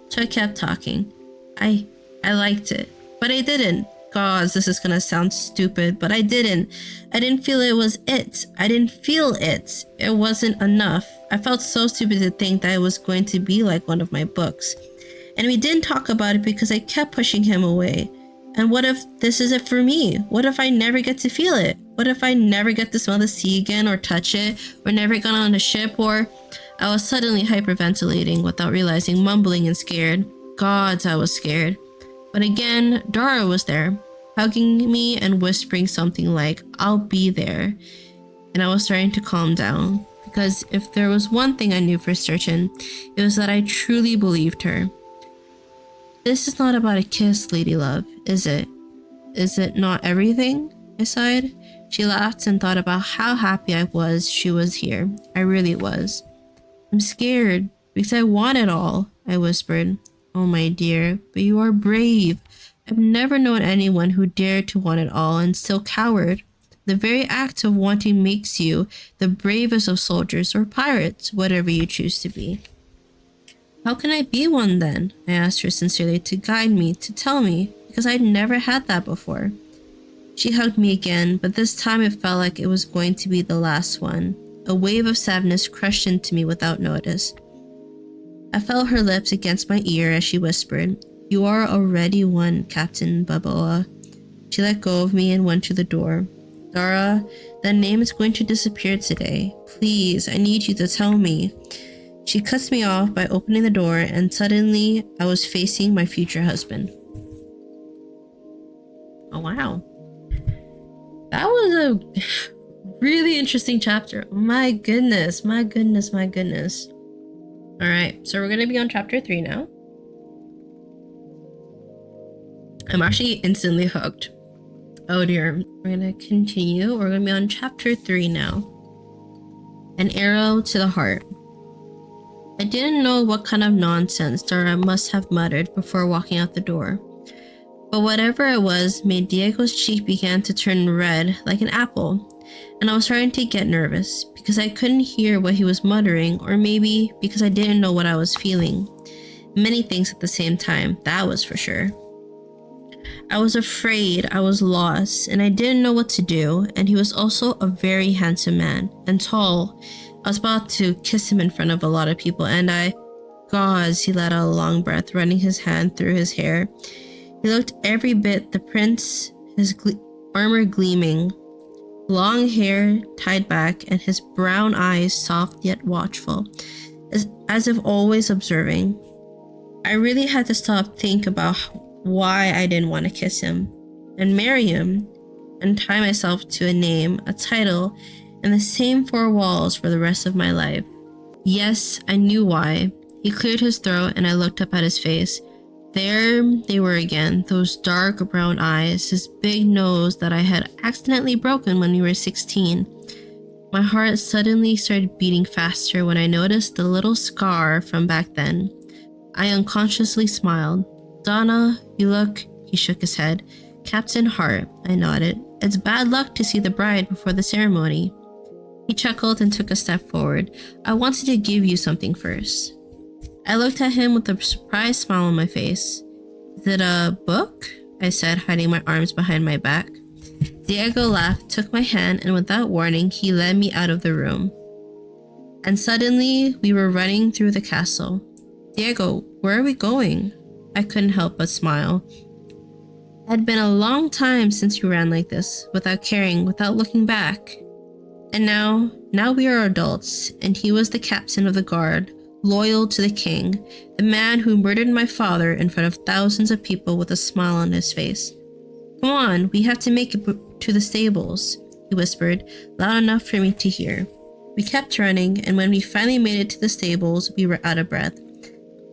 S1: So I kept talking. I liked it, but I didn't. Gods, this is gonna sound stupid, but I didn't. I didn't feel it was it. I didn't feel it. It wasn't enough. I felt so stupid to think that it was going to be like one of my books. And we didn't talk about it because I kept pushing him away. And what if this is it for me? What if I never get to feel it? What if I never get to smell the sea again or touch it or never get on a ship or... I was suddenly hyperventilating without realizing, mumbling and scared. Gods, I was scared. But again, Dara was there, hugging me and whispering something like, "I'll be there." And I was starting to calm down, because if there was one thing I knew for certain, it was that I truly believed her. "This is not about a kiss, Lady Love, is it? Is it not everything?" I sighed. She laughed and thought about how happy I was she was here. I really was. "I'm scared, because I want it all," I whispered. "Oh, my dear, but you are brave. I've never known anyone who dared to want it all and still cowered. The very act of wanting makes you the bravest of soldiers or pirates, whatever you choose to be." "How can I be one then?" I asked her sincerely, to guide me, to tell me, because I'd never had that before. She hugged me again, but this time it felt like it was going to be the last one. A wave of sadness crushed into me without notice. I felt her lips against my ear as she whispered, "You are already one, Captain Baboa." She let go of me and went to the door. "Dara, that name is going to disappear today. Please, I need you to tell me." She cuts me off by opening the door, and suddenly I was facing my future husband. Oh, wow. That was a really interesting chapter. My goodness, my goodness, my goodness. All right, so we're going to be on chapter 3 now. I'm actually instantly hooked. Oh dear. We're going to continue. We're going to be on chapter 3 now. An arrow to the heart. I didn't know what kind of nonsense Dara must have muttered before walking out the door. But whatever it was made Diego's cheek begin to turn red like an apple. And I was starting to get nervous because I couldn't hear what he was muttering, or maybe because I didn't know what I was feeling. Many things at the same time, that was for sure. I was afraid, I was lost, and I didn't know what to do, and he was also a very handsome man, and tall. I was about to kiss him in front of a lot of people, and Gods, he let out a long breath, running his hand through his hair. He looked every bit the prince, his armor gleaming, long hair tied back, and his brown eyes soft yet watchful, as if always observing. I really had to stop think about why I didn't want to kiss him, and marry him, and tie myself to a name, a title, and the same four walls for the rest of my life. Yes, I knew why. He cleared his throat, and I looked up at his face. There they were again, those dark brown eyes, his big nose that I had accidentally broken when we were 16. My heart suddenly started beating faster when I noticed the little scar from back then. I unconsciously smiled. "Donna, you look..." He shook his head. "Captain Hart," I nodded. "It's bad luck to see the bride before the ceremony." He chuckled and took a step forward. "I wanted to give you something first." I looked at him with a surprised smile on my face. "Is it a book?" I said, hiding my arms behind my back. Diego laughed, took my hand, and without warning, he led me out of the room. And suddenly, we were running through the castle. Diego, where are we going? I couldn't help but smile. It had been a long time since we ran like this, without caring, without looking back. And now we are adults, and he was the captain of the guard, loyal to the king, the man who murdered my father in front of thousands of people with a smile on his face. Come on, we have to make it to the stables, he whispered, loud enough for me to hear. We kept running, and when we finally made it to the stables, we were out of breath.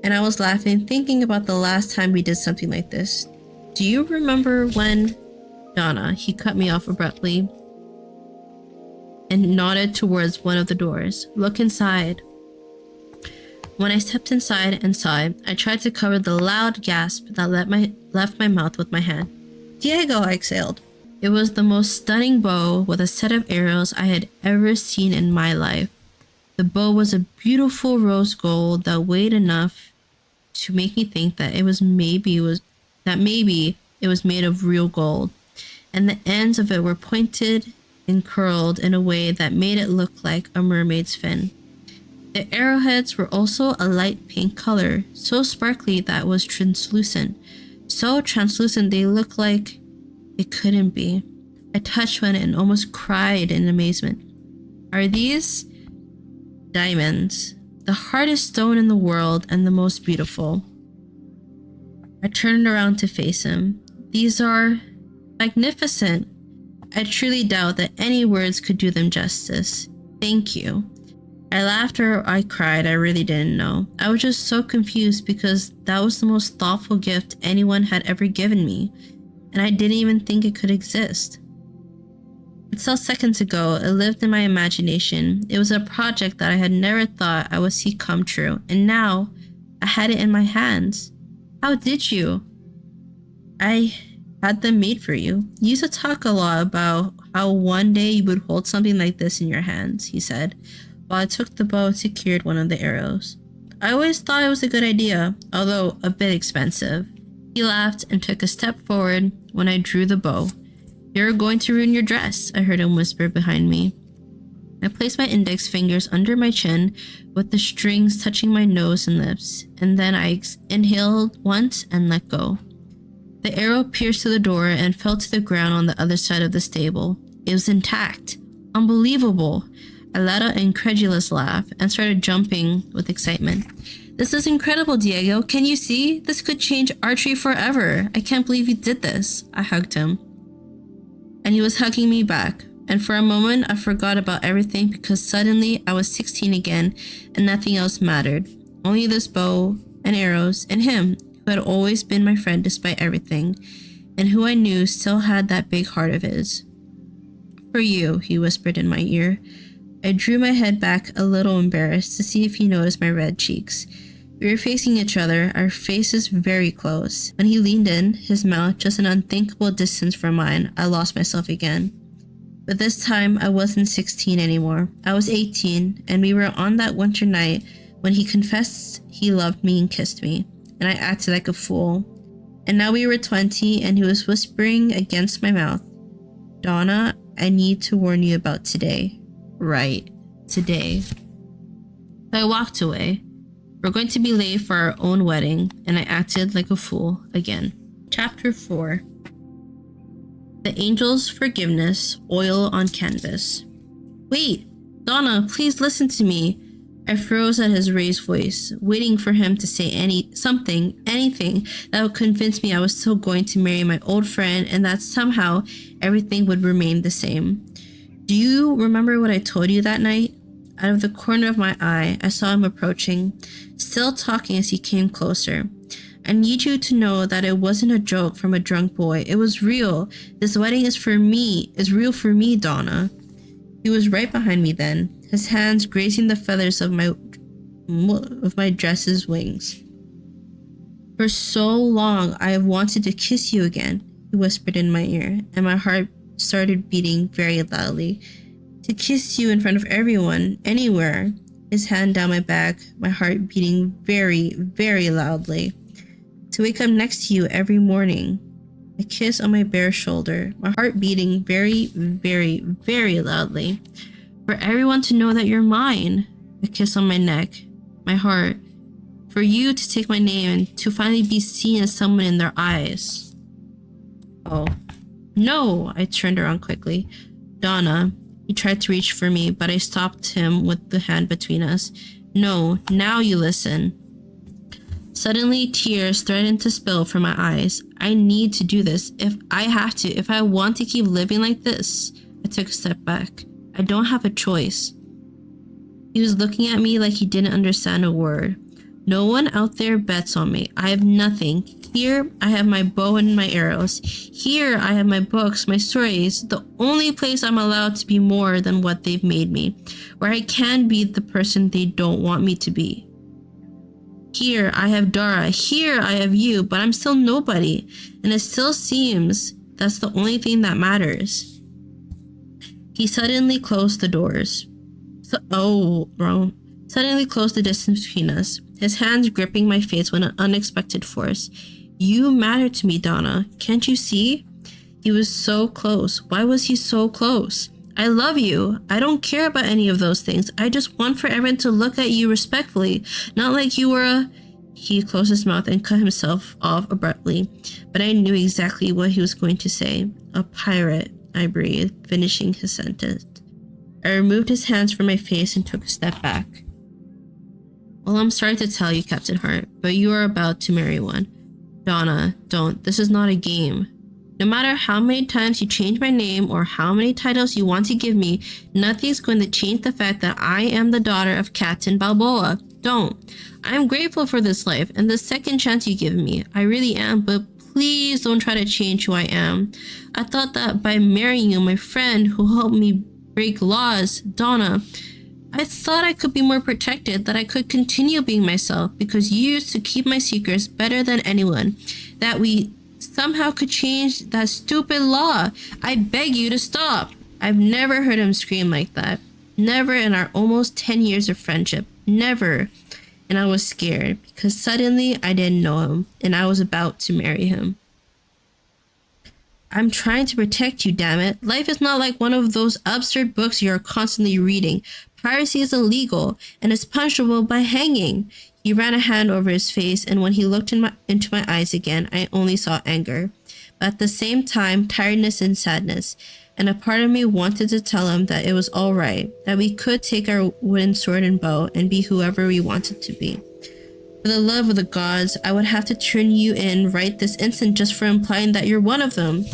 S1: And I was laughing, thinking about the last time we did something like this. Do you remember when... Donna, he cut me off abruptly and nodded towards one of the doors. Look inside. When I stepped inside and saw it, I tried to cover the loud gasp that left my mouth with my hand. Diego, I exhaled. It was the most stunning bow with a set of arrows I had ever seen in my life. The bow was a beautiful rose gold that weighed enough to make me think that maybe it was made of real gold, and the ends of it were pointed and curled in a way that made it look like a mermaid's fin. The arrowheads were also a light pink color, so sparkly that it was translucent. So translucent they looked like it couldn't be. I touched one and almost cried in amazement. Are these diamonds? The hardest stone in the world and the most beautiful. I turned around to face him. These are magnificent. I truly doubt that any words could do them justice. Thank you. I laughed or I cried, I really didn't know. I was just so confused because that was the most thoughtful gift anyone had ever given me, and I didn't even think it could exist. Until seconds ago, it lived in my imagination. It was a project that I had never thought I would see come true, and now I had it in my hands. How did you? I had them made for you. You used to talk a lot about how one day you would hold something like this in your hands, he said, while I took the bow and secured one of the arrows. I always thought it was a good idea, although a bit expensive. He laughed and took a step forward when I drew the bow. You're going to ruin your dress, I heard him whisper behind me. I placed my index fingers under my chin with the strings touching my nose and lips, and then I inhaled once and let go. The arrow pierced through the door and fell to the ground on the other side of the stable. It was intact. Unbelievable. I let out an incredulous laugh and started jumping with excitement. This is incredible, Diego. Can you see? This could change archery forever. I can't believe you did this. I hugged him. And he was hugging me back. And for a moment, I forgot about everything because suddenly I was 16 again and nothing else mattered. Only this bow and arrows and him, who had always been my friend despite everything, and who I knew still had that big heart of his. For you, he whispered in my ear. I drew my head back a little embarrassed to see if he noticed my red cheeks. We were facing each other, our faces very close. When he leaned in, his mouth just an unthinkable distance from mine, I lost myself again. But this time, I wasn't 16 anymore. I was 18, and we were on that winter night when he confessed he loved me and kissed me, and I acted like a fool. And now we were 20, and he was whispering against my mouth, Donna, I need to warn you about today. Right, today. So I walked away. We're going to be late for our own wedding, and I acted like a fool again. Chapter 4. The Angel's Forgiveness, Oil on Canvas. Wait, Donna, please listen to me. I froze at his raised voice, waiting for him to say anything that would convince me I was still going to marry my old friend and that somehow everything would remain the same. Do you remember what I told you that night? Out of the corner of my eye, I saw him approaching, still talking as he came closer. I need you to know that it wasn't a joke from a drunk boy. It was real. This wedding is real for me, Donna. He was right behind me then, his hands grazing the feathers of my dress's wings. For so long, I have wanted to kiss you again, he whispered in my ear, and my heart started beating very loudly. To kiss you in front of everyone, anywhere. His hand down my back, my heart beating very, very loudly. To wake up next to you every morning. A kiss on my bare shoulder, my heart beating very, very, very loudly. For everyone to know that you're mine. A kiss on my neck, my heart. For you to take my name and to finally be seen as someone in their eyes. Oh. No, I turned around quickly. Donna. He tried to reach for me, but I stopped him with the hand between us. No, now you listen. Suddenly, tears threatened to spill from my eyes. I need to do this. If I have to, if I want to keep living like this. I took a step back. I don't have a choice. He was looking at me like he didn't understand a word. No one out there bets on me. I have nothing. Here, I have my bow and my arrows. Here, I have my books, my stories. The only place I'm allowed to be more than what they've made me. Where I can be the person they don't want me to be. Here, I have Dara. Here, I have you. But I'm still nobody. And it still seems that's the only thing that matters. He suddenly closed the doors. Suddenly closed the distance between us. His hands gripping my face with an unexpected force. You matter to me, Donna. Can't you see? He was so close. Why was he so close? I love you. I don't care about any of those things. I just want for everyone to look at you respectfully. Not like you were a... He closed his mouth and cut himself off abruptly. But I knew exactly what he was going to say. A pirate, I breathed, finishing his sentence. I removed his hands from my face and took a step back. Well, I'm sorry to tell you, Captain Hart, but you are about to marry one. Donna, don't. This is not a game. No matter how many times you change my name or how many titles you want to give me, nothing's going to change the fact that I am the daughter of Captain Balboa. Don't. I'm grateful for this life and the second chance you give me. I really am, but please don't try to change who I am. I thought that by marrying you, my friend who helped me break laws, Donna, I thought I could be more protected, that I could continue being myself because you used to keep my secrets better than anyone, that we somehow could change that stupid law. I beg you to stop. I've never heard him scream like that. Never in our almost 10 years of friendship. Never. And I was scared because suddenly I didn't know him and I was about to marry him. I'm trying to protect you, damn it. Life is not like one of those absurd books you're constantly reading. Piracy is illegal and is punishable by hanging. He ran a hand over his face, and when he looked into my eyes again, I only saw anger. But at the same time, tiredness and sadness. And a part of me wanted to tell him that it was all right, that we could take our wooden sword and bow and be whoever we wanted to be. For the love of the gods, I would have to turn you in right this instant just for implying that you're one of them.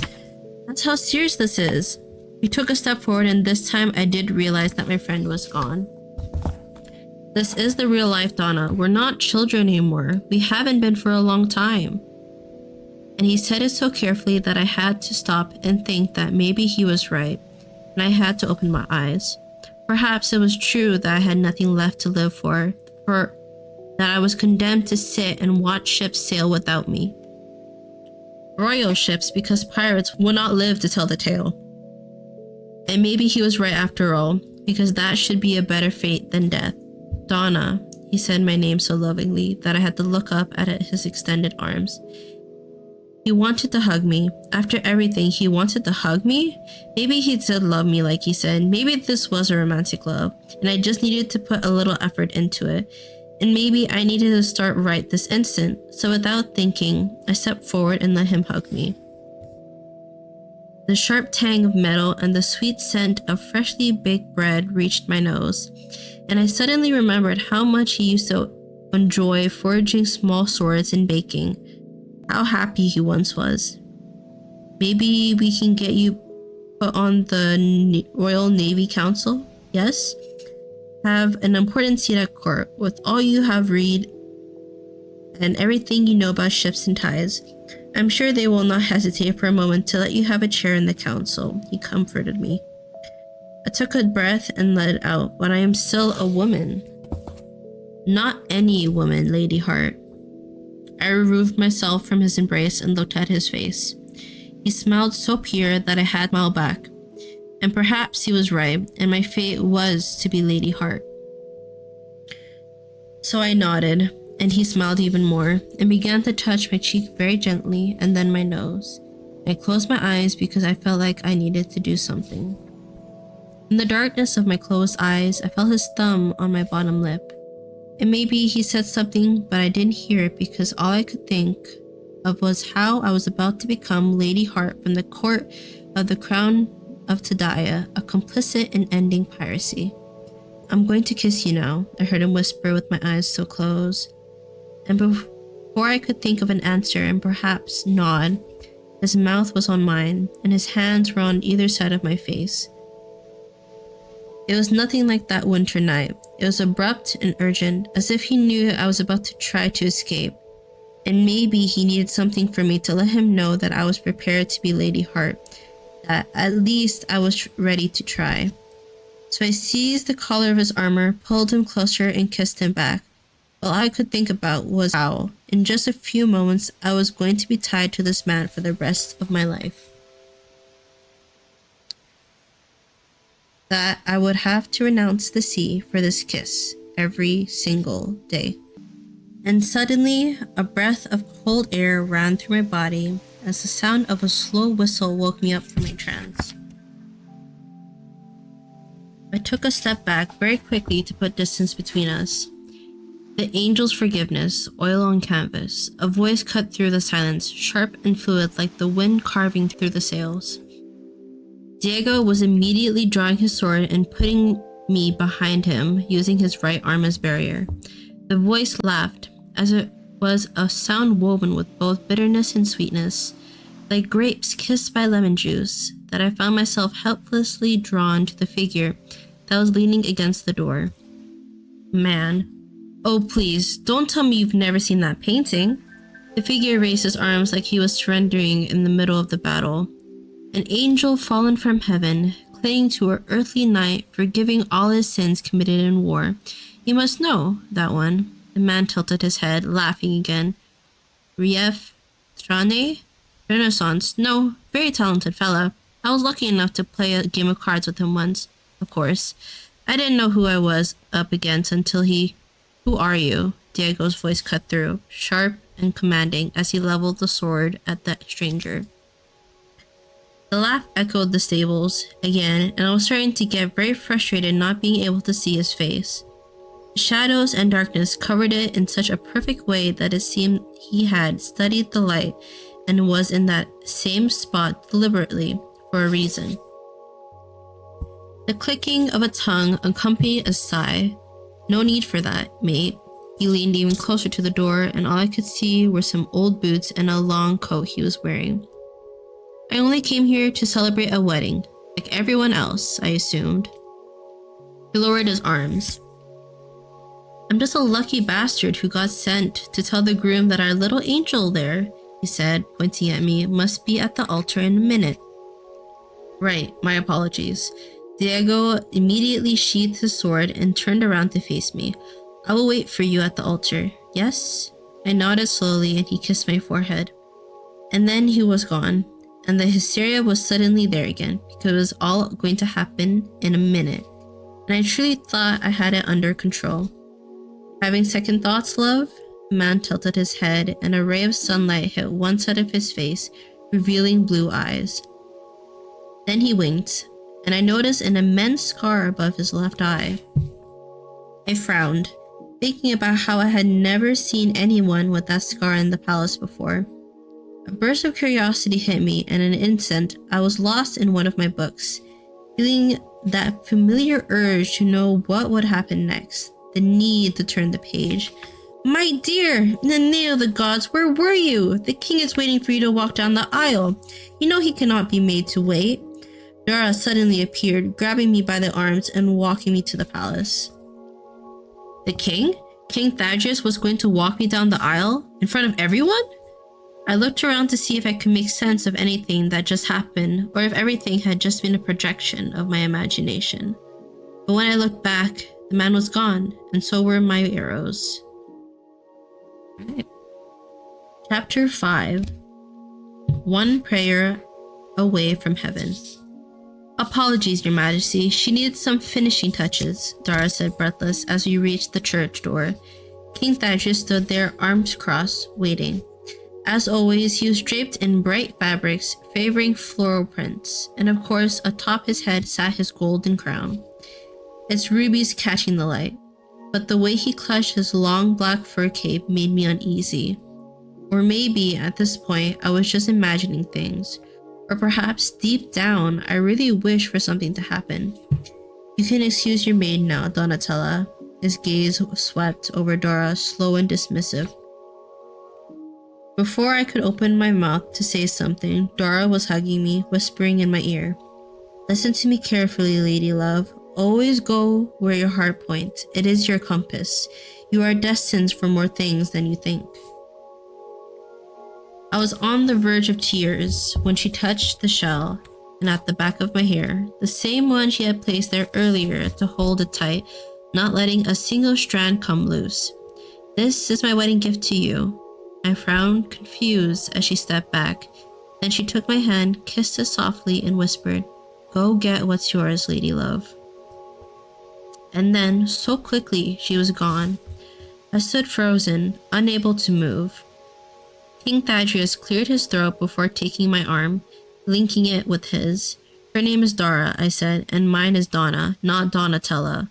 S1: That's how serious this is. We took a step forward, and this time I did realize that my friend was gone. This is the real life, Donna. We're not children anymore. We haven't been for a long time. And he said it so carefully that I had to stop and think that maybe he was right, and I had to open my eyes. Perhaps it was true that I had nothing left to live for that I was condemned to sit and watch ships sail without me. Royal ships, because pirates will not live to tell the tale. And maybe he was right after all, because that should be a better fate than death. Donna, he said my name so lovingly that I had to look up at his extended arms. He wanted to hug me. After everything, he wanted to hug me? Maybe he did love me like he said. Maybe this was a romantic love, and I just needed to put a little effort into it. And maybe I needed to start right this instant. So without thinking, I stepped forward and let him hug me. The sharp tang of metal and the sweet scent of freshly baked bread reached my nose, and I suddenly remembered how much he used to enjoy forging small swords and baking. How happy he once was. Maybe we can get you put on the Royal Navy Council? Yes? Have an important seat at court with all you have read and everything you know about ships and ties. I'm sure they will not hesitate for a moment to let you have a chair in the council. He comforted me. I took a breath and let it out, but I am still a woman. Not any woman, Lady Hart. I removed myself from his embrace and looked at his face. He smiled so pure that I had to smile back. And perhaps he was right, and my fate was to be Lady Hart. So I nodded, and he smiled even more, and began to touch my cheek very gently, and then my nose. I closed my eyes because I felt like I needed to do something. In the darkness of my closed eyes, I felt his thumb on my bottom lip. And maybe he said something, but I didn't hear it because all I could think of was how I was about to become Lady Hart from the court of the Crown of Tadaya, a complicit in ending piracy. "I'm going to kiss you now," I heard him whisper with my eyes still closed. And before I could think of an answer and perhaps nod, his mouth was on mine and his hands were on either side of my face. It was nothing like that winter night. It was abrupt and urgent, as if he knew I was about to try to escape. And maybe he needed something from me to let him know that I was prepared to be Lady Hart, that at least I was ready to try. So I seized the collar of his armor, pulled him closer, and kissed him back. All I could think about was how, in just a few moments, I was going to be tied to this man for the rest of my life. That I would have to renounce the sea for this kiss every single day. And suddenly, a breath of cold air ran through my body as the sound of a slow whistle woke me up from my trance. I took a step back very quickly to put distance between us. The angel's forgiveness, oil on canvas. A voice cut through the silence, sharp and fluid like the wind carving through the sails. Diego was immediately drawing his sword and putting me behind him, using his right arm as barrier. The voice laughed, as it was a sound woven with both bitterness and sweetness, like grapes kissed by lemon juice, that I found myself helplessly drawn to the figure that was leaning against the door. Man. "Oh, please, don't tell me you've never seen that painting." The figure raised his arms like he was surrendering in the middle of the battle. An angel fallen from heaven, clinging to her earthly knight, forgiving all his sins committed in war. "You must know that one." The man tilted his head, laughing again. "Rief Trane? Renaissance. No, very talented fella. I was lucky enough to play a game of cards with him once. Of course. I didn't know who I was up against until he..." "Who are you?" Diego's voice cut through, sharp and commanding as he leveled the sword at the stranger. The laugh echoed the stables again, and I was starting to get very frustrated not being able to see his face. Shadows and darkness covered it in such a perfect way that it seemed he had studied the light and was in that same spot deliberately for a reason. The clicking of a tongue accompanied a sigh. "No need for that, mate." He leaned even closer to the door, and all I could see were some old boots and a long coat he was wearing. "I only came here to celebrate a wedding, like everyone else, I assumed." He lowered his arms. "I'm just a lucky bastard who got sent to tell the groom that our little angel there," he said, pointing at me, "must be at the altar in a minute." "Right, my apologies." Diego immediately sheathed his sword and turned around to face me. "I will wait for you at the altar. Yes?" I nodded slowly and he kissed my forehead. And then he was gone, and the hysteria was suddenly there again, because it was all going to happen in a minute. And I truly thought I had it under control. "Having second thoughts, love?" The man tilted his head, and a ray of sunlight hit one side of his face, revealing blue eyes. Then he winked, and I noticed an immense scar above his left eye. I frowned, thinking about how I had never seen anyone with that scar in the palace before. A burst of curiosity hit me, and in an instant, I was lost in one of my books, feeling that familiar urge to know what would happen next, the need to turn the page. "My dear, in the name of the gods, where were you? The king is waiting for you to walk down the aisle. You know he cannot be made to wait." Dara suddenly appeared, grabbing me by the arms and walking me to the palace. The king? King Thaddeus was going to walk me down the aisle? In front of everyone? I looked around to see if I could make sense of anything that just happened, or if everything had just been a projection of my imagination. But when I looked back, the man was gone, and so were my arrows. Right. Chapter 5. One Prayer Away from Heaven. "Apologies, Your Majesty. She needed some finishing touches," Dara said, breathless, as we reached the church door. King Thaddeus stood there, arms crossed, waiting. As always, he was draped in bright fabrics, favoring floral prints, and of course, atop his head sat his golden crown, its rubies catching the light. But the way he clutched his long black fur cape made me uneasy. Or maybe, at this point, I was just imagining things. Or perhaps, deep down, I really wished for something to happen. You can excuse your maid now, Donatella. His gaze swept over Dora, slow and dismissive. Before I could open my mouth to say something, Dora was hugging me, whispering in my ear. Listen to me carefully, lady love. Always go where your heart points. It is your compass. You are destined for more things than you think. I was on the verge of tears when she touched the shell and at the back of my hair, the same one she had placed there earlier to hold it tight, not letting a single strand come loose. This is my wedding gift to you. I frowned, confused, as she stepped back. Then she took my hand, kissed it softly, and whispered, Go get what's yours, lady love. And then, so quickly, she was gone. I stood frozen, unable to move. King Thaddeus cleared his throat before taking my arm, linking it with his. Her name is Dara, I said, and mine is Donna, not Donatella.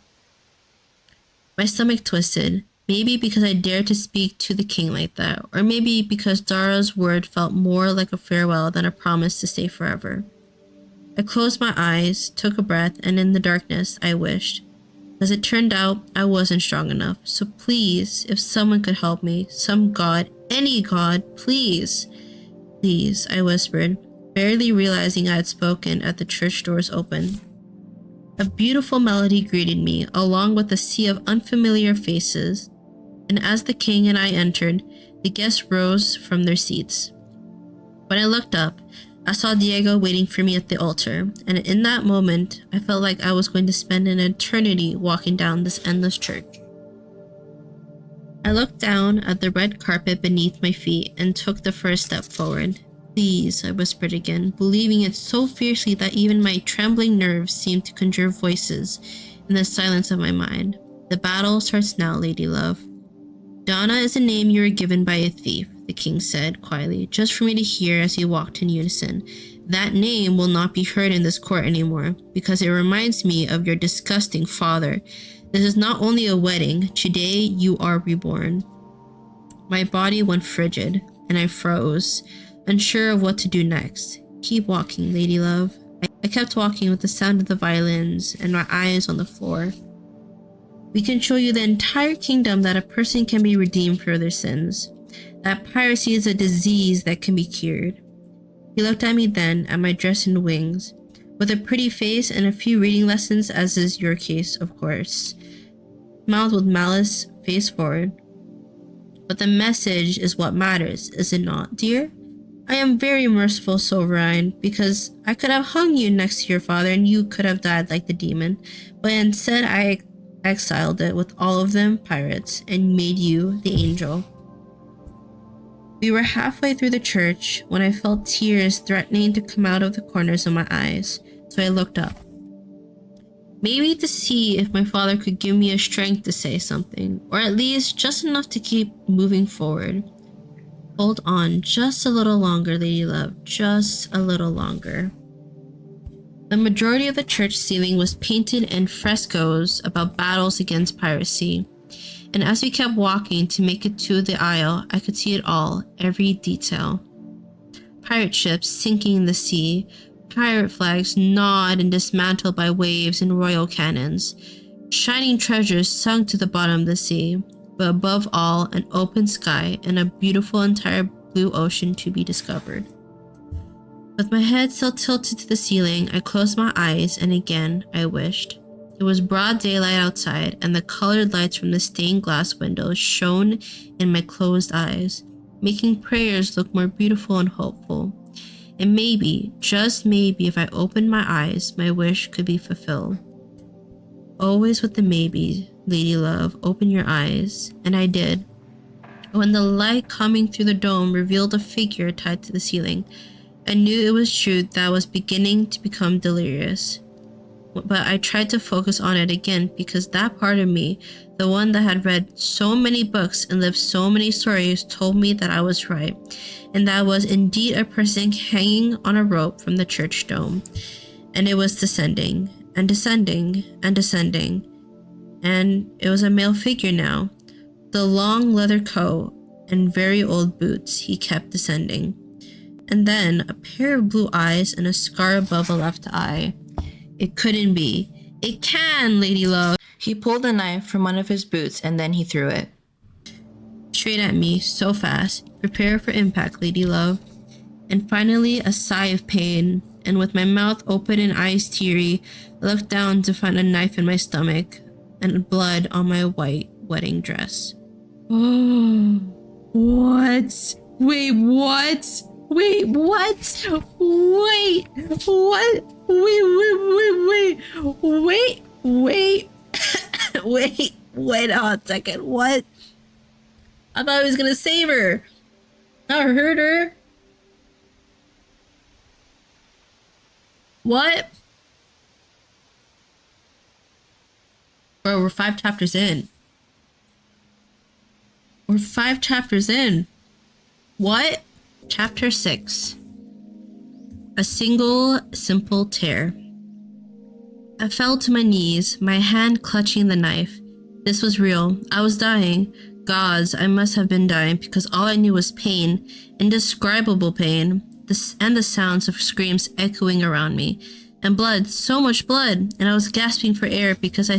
S1: My stomach twisted, maybe because I dared to speak to the king like that, or maybe because Dara's word felt more like a farewell than a promise to stay forever. I closed my eyes, took a breath, and in the darkness, I wished. As it turned out, I wasn't strong enough, so please, if someone could help me, some god, any god, please. Please, I whispered, barely realizing I had spoken as the church doors opened. A beautiful melody greeted me, along with a sea of unfamiliar faces, and as the king and I entered, the guests rose from their seats. When I looked up, I saw Diego waiting for me at the altar, and in that moment, I felt like I was going to spend an eternity walking down this endless church. I looked down at the red carpet beneath my feet and took the first step forward. Please, I whispered again, believing it so fiercely that even my trembling nerves seemed to conjure voices in the silence of my mind. The battle starts now, lady love. Donna is a name you were given by a thief, the king said quietly, just for me to hear as he walked in unison. That name will not be heard in this court anymore, because it reminds me of your disgusting father. This is not only a wedding, today you are reborn. My body went frigid, and I froze, unsure of what to do next. Keep walking, lady love. I kept walking with the sound of the violins and my eyes on the floor. We can show you the entire kingdom that a person can be redeemed for their sins. That piracy is a disease that can be cured. He looked at me then, at my dress and wings, with a pretty face and a few reading lessons, as is your case, of course. Smiled with malice, face forward. But the message is what matters, is it not, dear? I am very merciful, Sovereign, because I could have hung you next to your father and you could have died like the demon, but instead I exiled it with all of them pirates and made you the angel. We were halfway through the church when I felt tears threatening to come out of the corners of my eyes, so I looked up. Maybe to see if my father could give me a strength to say something, or at least just enough to keep moving forward. Hold on just a little longer, lady love, just a little longer. The majority of the church ceiling was painted in frescoes about battles against piracy, and as we kept walking to make it to the aisle, I could see it all, every detail. Pirate ships sinking in the sea, pirate flags gnawed and dismantled by waves and royal cannons, shining treasures sunk to the bottom of the sea, but above all, an open sky and a beautiful entire blue ocean to be discovered. With my head still tilted to the ceiling, I closed my eyes and again I wished. It was broad daylight outside, and the colored lights from the stained glass windows shone in my closed eyes, making prayers look more beautiful and hopeful. And maybe, just maybe, if I opened my eyes, my wish could be fulfilled. Always with the maybe, lady love, open your eyes. And I did. When the light coming through the dome revealed a figure tied to the ceiling, I knew it was truth that was beginning to become delirious. but I tried to focus on it again because that part of me, the one that had read so many books and lived so many stories, told me that I was right, and that was indeed a person hanging on a rope from the church dome, and it was descending and descending and descending, and it was a male figure now. The long leather coat and very old boots, he kept descending. And then a pair of blue eyes and a scar above a left eye. It couldn't be. It can, lady love. He pulled a knife from one of his boots and then he threw it. Straight at me, so fast. Prepare for impact, lady love. And finally, a sigh of pain. And with my mouth open and eyes teary, I looked down to find a knife in my stomach and blood on my white wedding dress. Oh, what? Wait, what? Wait, what? Wait, what? Wait on a second. What? I thought I was gonna save her, not hurt her. What? Bro, we're 5 chapters in. We're 5 chapters in. What? Chapter 6. A single simple tear. I fell to my knees, my hand clutching the knife. This was real. I was dying. Gods, I must have been dying because all I knew was pain, indescribable pain, and the sounds of screams echoing around me. And blood, so much blood, and I was gasping for air because I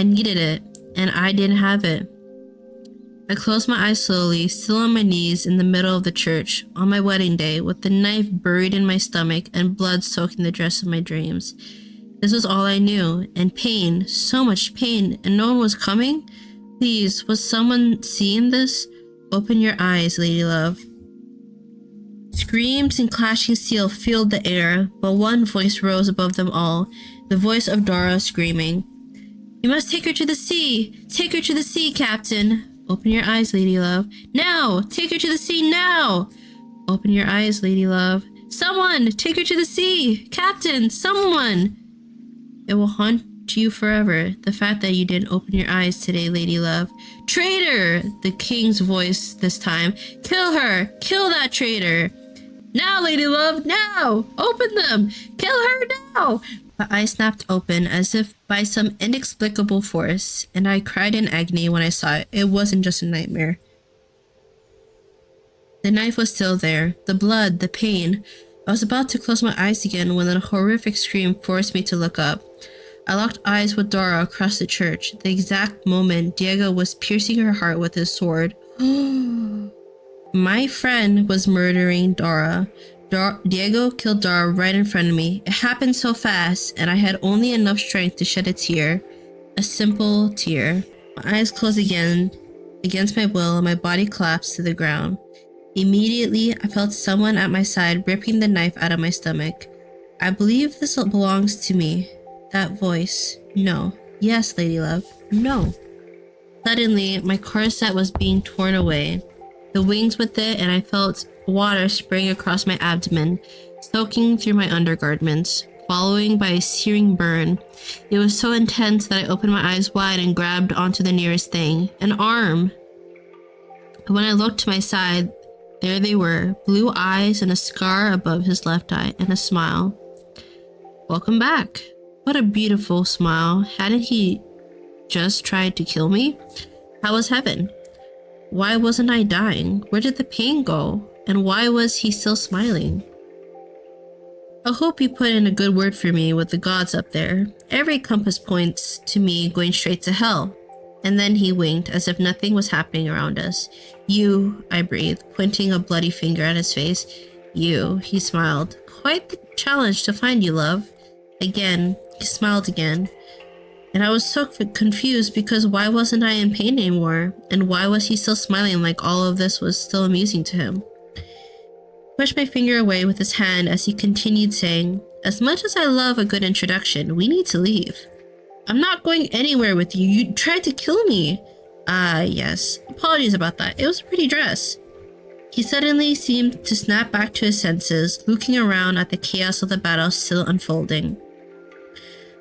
S1: needed it, and I didn't have it. I closed my eyes slowly, still on my knees in the middle of the church, on my wedding day, with the knife buried in my stomach and blood soaking the dress of my dreams. This was all I knew, and pain, so much pain, and no one was coming? Please, was someone seeing this? Open your eyes, lady love. Screams and clashing steel filled the air, but one voice rose above them all, the voice of Dara screaming. You must take her to the sea! Take her to the sea, Captain! Open your eyes, lady love. Now! Take her to the sea now! Open your eyes, lady love. Someone! Take her to the sea! Captain! Someone! It will haunt you forever, the fact that you didn't open your eyes today, lady love. Traitor! The king's voice this time. Kill her! Kill that traitor! Now, lady love! Now! Open them! Kill her now! My eyes snapped open as if by some inexplicable force, and I cried in agony when I saw it. It wasn't just a nightmare. The knife was still there, the blood, the pain. I was about to close my eyes again when a horrific scream forced me to look up. I locked eyes with Dora across the church, the exact moment Diego was piercing her heart with his sword. My friend was murdering Dora. Diego killed Dara right in front of me. It happened so fast, and I had only enough strength to shed a tear. A simple tear. My eyes closed again, against my will, and my body collapsed to the ground. Immediately, I felt someone at my side ripping the knife out of my stomach. I believe this belongs to me. That voice. No. Yes, lady love. No. Suddenly, my corset was being torn away. The wings with it, and I felt water spraying across my abdomen, soaking through my undergarments, following by a searing burn. It was so intense that I opened my eyes wide and grabbed onto the nearest thing, an arm. When I looked to my side, there they were, blue eyes and a scar above his left eye, and a smile. Welcome back. What a beautiful smile. Hadn't he just tried to kill me? How was heaven? Why wasn't I dying? Where did the pain go? And why was he still smiling? I hope you put in a good word for me with the gods up there. Every compass points to me going straight to hell. And then he winked as if nothing was happening around us. You, I breathed, pointing a bloody finger at his face. You, he smiled. Quite the challenge to find you, love. Again, he smiled again. And I was so confused because why wasn't I in pain anymore? And why was he still smiling like all of this was still amusing to him? Pushed my finger away with his hand as he continued saying, as much as I love a good introduction, we need to leave. I'm not going anywhere with you. You tried to kill me. Yes. Apologies about that. It was a pretty dress. He suddenly seemed to snap back to his senses, looking around at the chaos of the battle still unfolding.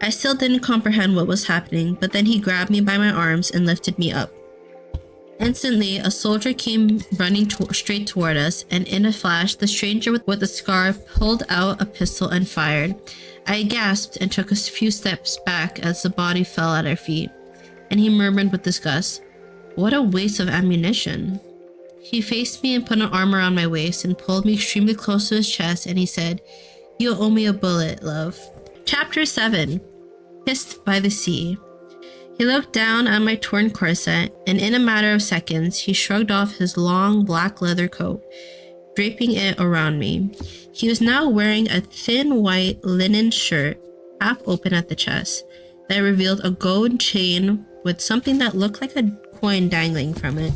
S1: I still didn't comprehend what was happening, but then he grabbed me by my arms and lifted me up. Instantly, a soldier came running straight toward us, and in a flash, the stranger with the scar pulled out a pistol and fired. I gasped and took a few steps back as the body fell at our feet, and he murmured with disgust, "What a waste of ammunition." He faced me and put an arm around my waist and pulled me extremely close to his chest, and he said, "You owe me a bullet, love." Chapter 7. Kissed by the Sea. He looked down at my torn corset, and in a matter of seconds, he shrugged off his long black leather coat, draping it around me. He was now wearing a thin white linen shirt, half open at the chest, that revealed a gold chain with something that looked like a coin dangling from it.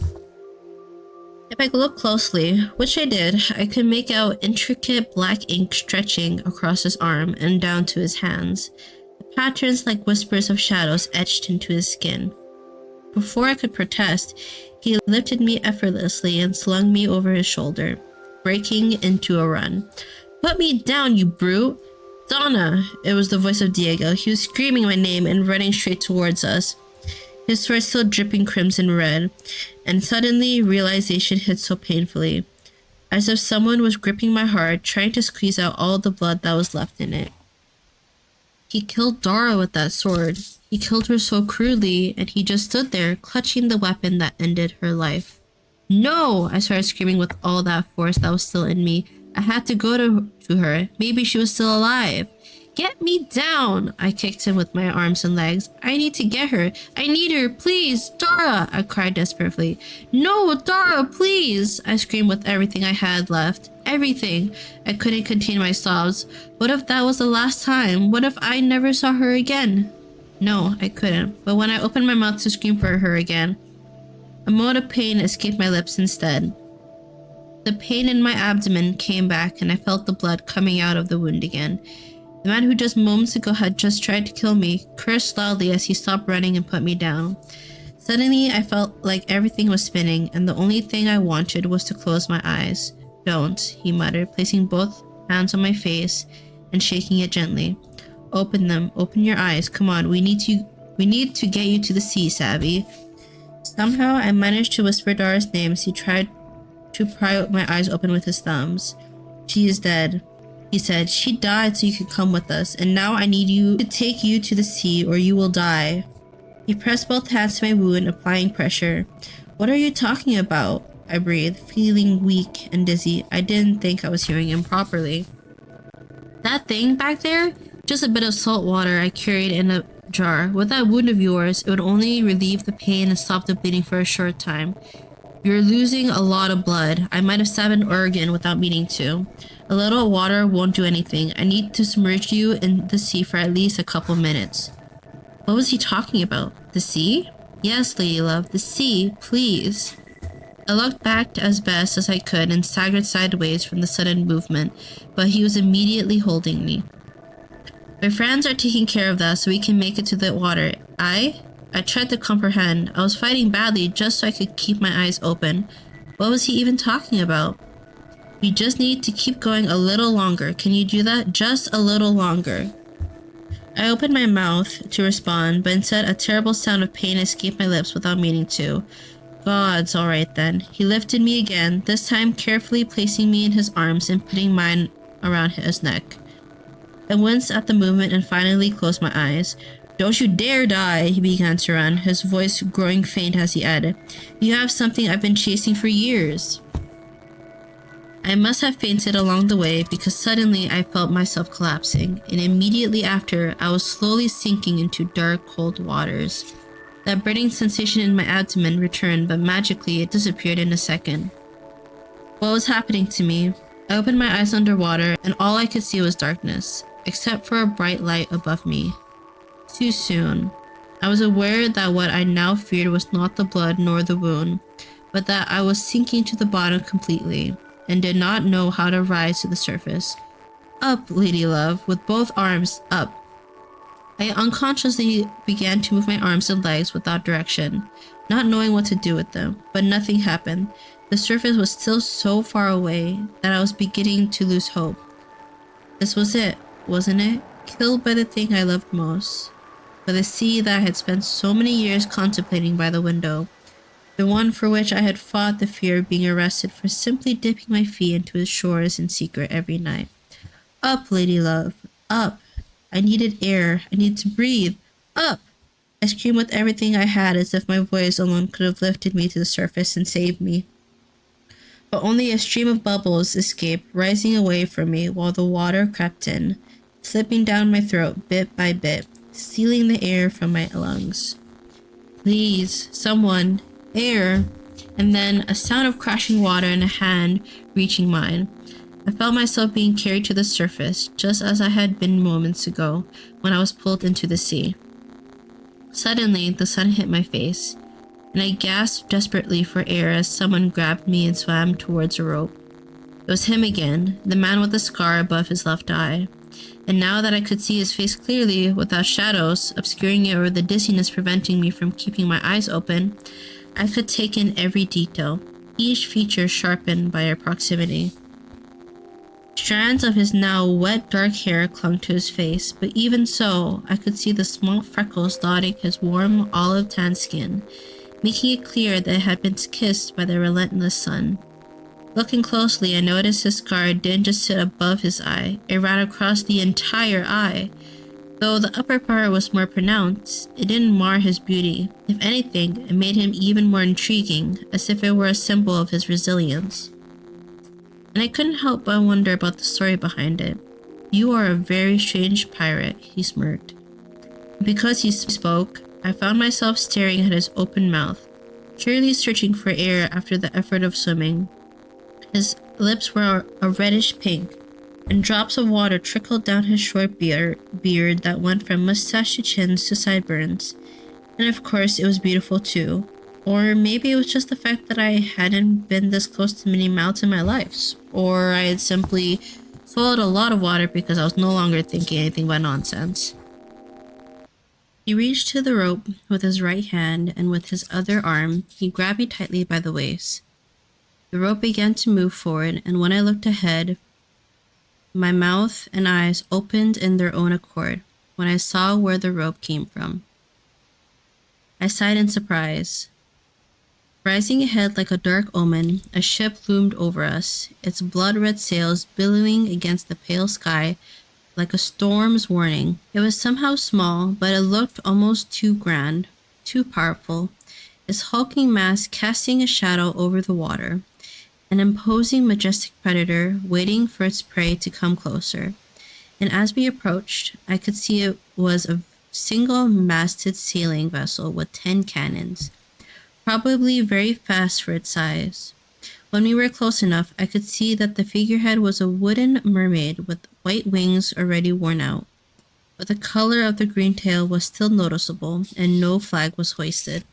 S1: If I looked closely, which I did, I could make out intricate black ink stretching across his arm and down to his hands. Patterns like whispers of shadows etched into his skin. Before I could protest, he lifted me effortlessly and slung me over his shoulder, breaking into a run. "Put me down, you brute!" "Donna!" It was the voice of Diego. He was screaming my name and running straight towards us, his sword still dripping crimson red, and suddenly realization hit so painfully, as if someone was gripping my heart, trying to squeeze out all the blood that was left in it. He killed Dara with that sword. He killed her so crudely, and he just stood there, clutching the weapon that ended her life. "No!" I started screaming with all that force that was still in me. I had to go to her. Maybe she was still alive. "Get me down!" I kicked him with my arms and legs. "I need to get her. I need her. Please, Dara!" I cried desperately. "No, Dara, please!" I screamed with everything I had left. Everything. I couldn't contain my sobs. What if that was the last time? What if I never saw her again? No, I couldn't. But when I opened my mouth to scream for her again, a moan of pain escaped my lips instead. The pain in my abdomen came back, and I felt the blood coming out of the wound again. The man who just moments ago had just tried to kill me cursed loudly as he stopped running and put me down. Suddenly, I felt like everything was spinning, and the only thing I wanted was to close my eyes. "Don't," he muttered, placing both hands on my face and shaking it gently. "Open them. Open your eyes. Come on, we need to get you to the sea, Savvy." Somehow, I managed to whisper Dara's name as he tried to pry my eyes open with his thumbs. "She is dead," he said. "She died so you could come with us, and now I need you to take you to the sea or you will die." He pressed both hands to my wound, applying pressure. "What are you talking about?" I breathed, feeling weak and dizzy. I didn't think I was hearing him properly. "That thing back there? Just a bit of salt water I carried in a jar. With that wound of yours, it would only relieve the pain and stop the bleeding for a short time. You're losing a lot of blood. I might have stabbed an organ without meaning to. A little water won't do anything. I need to submerge you in the sea for at least a couple minutes." What was he talking about? The sea? "Yes, lady love, the sea, please." I looked back as best as I could and staggered sideways from the sudden movement, but he was immediately holding me. "My friends are taking care of that so we can make it to the water." I tried to comprehend. I was fighting badly just so I could keep my eyes open. What was he even talking about? "We just need to keep going a little longer. Can you do that? Just a little longer." I opened my mouth to respond, but instead a terrible sound of pain escaped my lips without meaning to. "God's all right then." He lifted me again, this time carefully placing me in his arms and putting mine around his neck. I winced at the movement and finally closed my eyes. "Don't you dare die," he began to run, his voice growing faint as he added, "You have something I've been chasing for years." I must have fainted along the way because suddenly I felt myself collapsing, and immediately after I was slowly sinking into dark, cold waters. That burning sensation in my abdomen returned, but magically it disappeared in a second. What was happening to me? I opened my eyes underwater, and all I could see was darkness, except for a bright light above me. Too soon. I was aware that what I now feared was not the blood nor the wound, but that I was sinking to the bottom completely, and did not know how to rise to the surface. "Up, lady love, with both arms, up." I unconsciously began to move my arms and legs without direction, not knowing what to do with them, but nothing happened. The surface was still so far away that I was beginning to lose hope. This was it, wasn't it? killed by the thing I loved most, by the sea that I had spent so many years contemplating by the window, the one for which I had fought the fear of being arrested for simply dipping my feet into its shores in secret every night. Up, lady love, up. I needed air. I needed to breathe. Up! I screamed with everything I had as if my voice alone could have lifted me to the surface and saved me. But only a stream of bubbles escaped, rising away from me while the water crept in, slipping down my throat bit by bit, stealing the air from my lungs. Please, someone, air! And then a sound of crashing water and a hand reaching mine. I felt myself being carried to the surface, just as I had been moments ago when I was pulled into the sea. Suddenly, the sun hit my face, and I gasped desperately for air as someone grabbed me and swam towards a rope. It was him again, the man with the scar above his left eye. And now that I could see his face clearly, without shadows obscuring it or the dizziness preventing me from keeping my eyes open, I could take in every detail, each feature sharpened by our proximity. Strands of his now wet dark hair clung to his face, but even so, I could see the small freckles dotting his warm olive tan skin, making it clear that it had been kissed by the relentless sun. Looking closely, I noticed his scar didn't just sit above his eye, it ran across the entire eye. Though the upper part was more pronounced, it didn't mar his beauty. If anything, it made him even more intriguing, as if it were a symbol of his resilience. And I couldn't help but wonder about the story behind it. You are a very strange pirate, he smirked. Because he spoke, I found myself staring at his open mouth, surely searching for air after the effort of swimming. His lips were a reddish pink, and drops of water trickled down his short beard that went from mustache to chins to sideburns. And of course, it was beautiful too. Or maybe it was just the fact that I hadn't been this close to many mouths in my life. Or I had simply swallowed a lot of water because I was no longer thinking anything but nonsense. He reached to the rope with his right hand, and with his other arm, he grabbed me tightly by the waist. The rope began to move forward, and when I looked ahead, my mouth and eyes opened in their own accord when I saw where the rope came from. I sighed in surprise. Rising ahead like a dark omen, a ship loomed over us, its blood-red sails billowing against the pale sky like a storm's warning. It was somehow small, but it looked almost too grand, too powerful, its hulking mass casting a shadow over the water, an imposing, majestic predator waiting for its prey to come closer. And as we approached, I could see it was a single-masted sailing vessel with 10 cannons, probably very fast for its size. When we were close enough, I could see that the figurehead was a wooden mermaid with white wings already worn out, but the color of the green tail was still noticeable, and no flag was hoisted.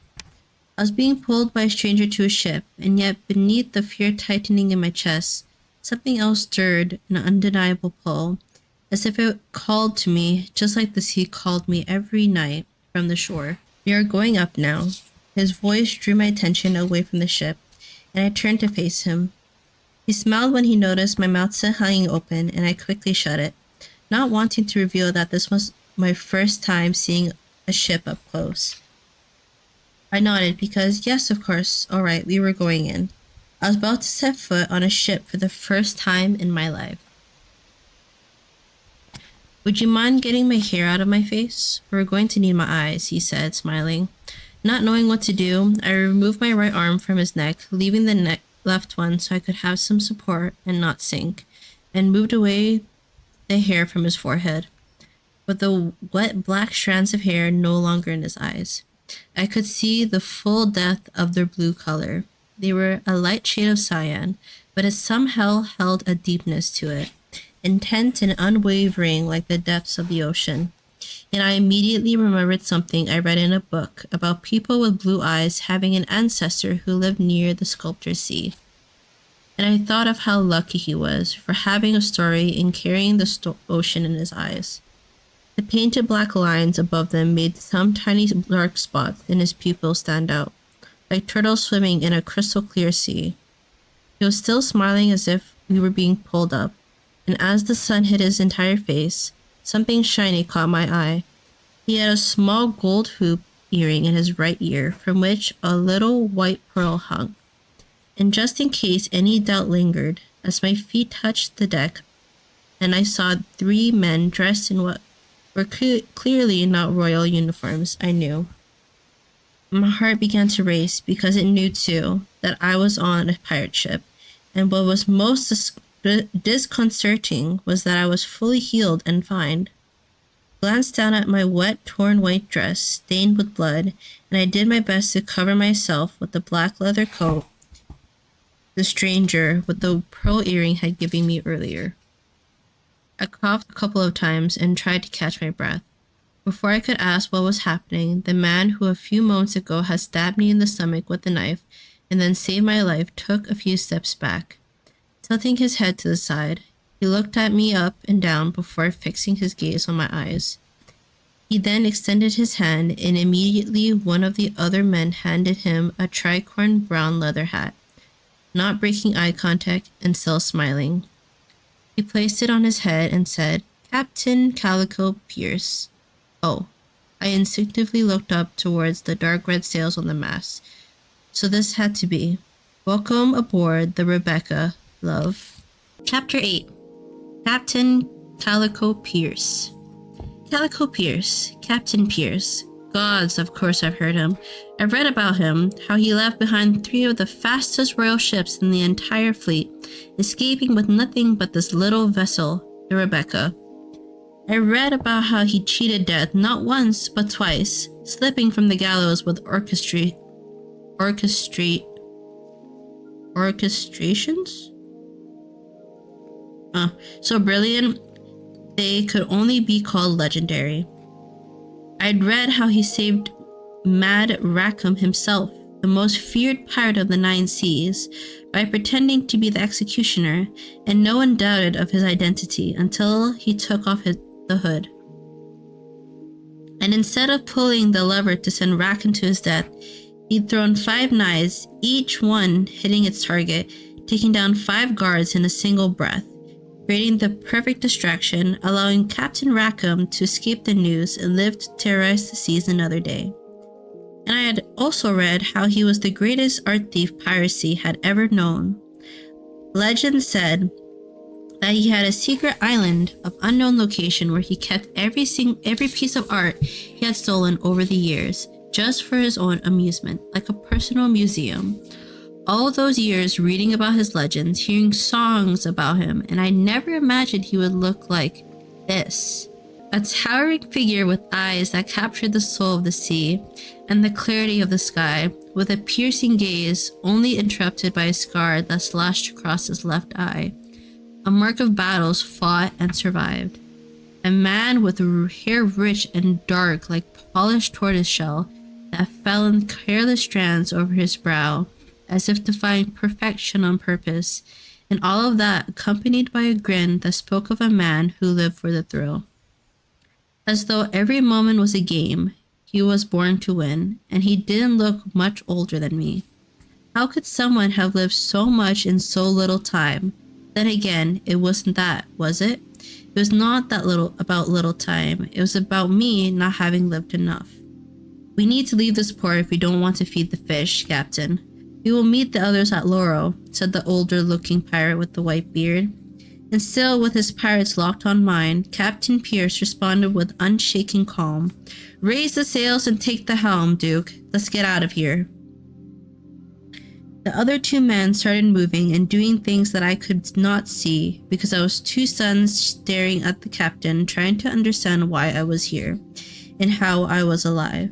S1: I was being pulled by a stranger to a ship, and yet beneath the fear tightening in my chest, something else stirred, an undeniable pull, as if it called to me, just like the sea called me every night from the shore. We are going up now. His voice drew my attention away from the ship, and I turned to face him. He smiled when he noticed my mouth still hanging open, and I quickly shut it, not wanting to reveal that this was my first time seeing a ship up close. I nodded because, yes, of course, all right, we were going in. I was about to set foot on a ship for the first time in my life. Would you mind getting my hair out of my face? We're going to need my eyes, he said, smiling. Not knowing what to do, I removed my right arm from his neck, leaving the left one so I could have some support and not sink, and moved away the hair from his forehead, with the wet black strands of hair no longer in his eyes. I could see the full depth of their blue color. They were a light shade of cyan, but it somehow held a deepness to it, intense and unwavering like the depths of the ocean. And I immediately remembered something I read in a book about people with blue eyes having an ancestor who lived near the sculptor's sea. And I thought of how lucky he was for having a story and carrying the ocean in his eyes. The painted black lines above them made some tiny dark spots in his pupils stand out, like turtles swimming in a crystal clear sea. He was still smiling as if we were being pulled up, and as the sun hit his entire face, something shiny caught my eye. He had a small gold hoop earring in his right ear, from which a little white pearl hung. And just in case any doubt lingered, as my feet touched the deck, and I saw 3 men dressed in what were clearly not royal uniforms, I knew. My heart began to race because it knew too that I was on a pirate ship, and what was most disconcerting was that I was fully healed and fine. Glanced down at my wet, torn white dress, stained with blood, and I did my best to cover myself with the black leather coat the stranger with the pearl earring had given me earlier. I coughed a couple of times and tried to catch my breath. Before I could ask what was happening, the man who a few moments ago had stabbed me in the stomach with a knife and then saved my life took a few steps back. Tilting his head to the side, he looked at me up and down before fixing his gaze on my eyes. He then extended his hand, and immediately one of the other men handed him a tricorn brown leather hat. Not breaking eye contact and still smiling, he placed it on his head and said, "Captain Calico Pierce." Oh, I instinctively looked up towards the dark red sails on the mast. So this had to be. Welcome aboard the Rebecca, love. Chapter 8. Captain Calico Pierce. Calico Pierce, Captain Pierce. Gods, of course I've heard him. I've read about him, how he left behind 3 of the fastest royal ships in the entire fleet, escaping with nothing but this little vessel, the Rebecca. I read about how he cheated death not once but twice, slipping from the gallows with orchestrations? So brilliant they could only be called legendary. I'd read how he saved Mad Rackham himself, the most feared pirate of the 9 seas, by pretending to be the executioner, and no one doubted of his identity until he took off the hood. And instead of pulling the lever to send Rackham to his death, he'd thrown 5 knives, each one hitting its target, taking down 5 guards in a single breath, creating the perfect distraction, allowing Captain Rackham to escape the news and live to terrorize the seas another day. And I had also read how he was the greatest art thief piracy had ever known. Legend said that he had a secret island of unknown location where he kept every piece of art he had stolen over the years, just for his own amusement, like a personal museum. All those years reading about his legends, hearing songs about him, and I never imagined he would look like this. A towering figure with eyes that captured the soul of the sea and the clarity of the sky, with a piercing gaze only interrupted by a scar that slashed across his left eye. A mark of battles fought and survived. A man with hair rich and dark like polished tortoiseshell that fell in careless strands over his brow, as if to find perfection on purpose, and all of that accompanied by a grin that spoke of a man who lived for the thrill. As though every moment was a game, he was born to win, and he didn't look much older than me. How could someone have lived so much in so little time? Then again, it wasn't that, was it? It was not that about little time. It was about me not having lived enough. "We need to leave this port if we don't want to feed the fish, Captain. We will meet the others at Loro," said the older-looking pirate with the white beard. And still with his pirates locked on mine, Captain Pierce responded with unshaken calm. "Raise the sails and take the helm, Duke. Let's get out of here." The other 2 men started moving and doing things that I could not see because I was too stunned, staring at the captain, trying to understand why I was here and how I was alive.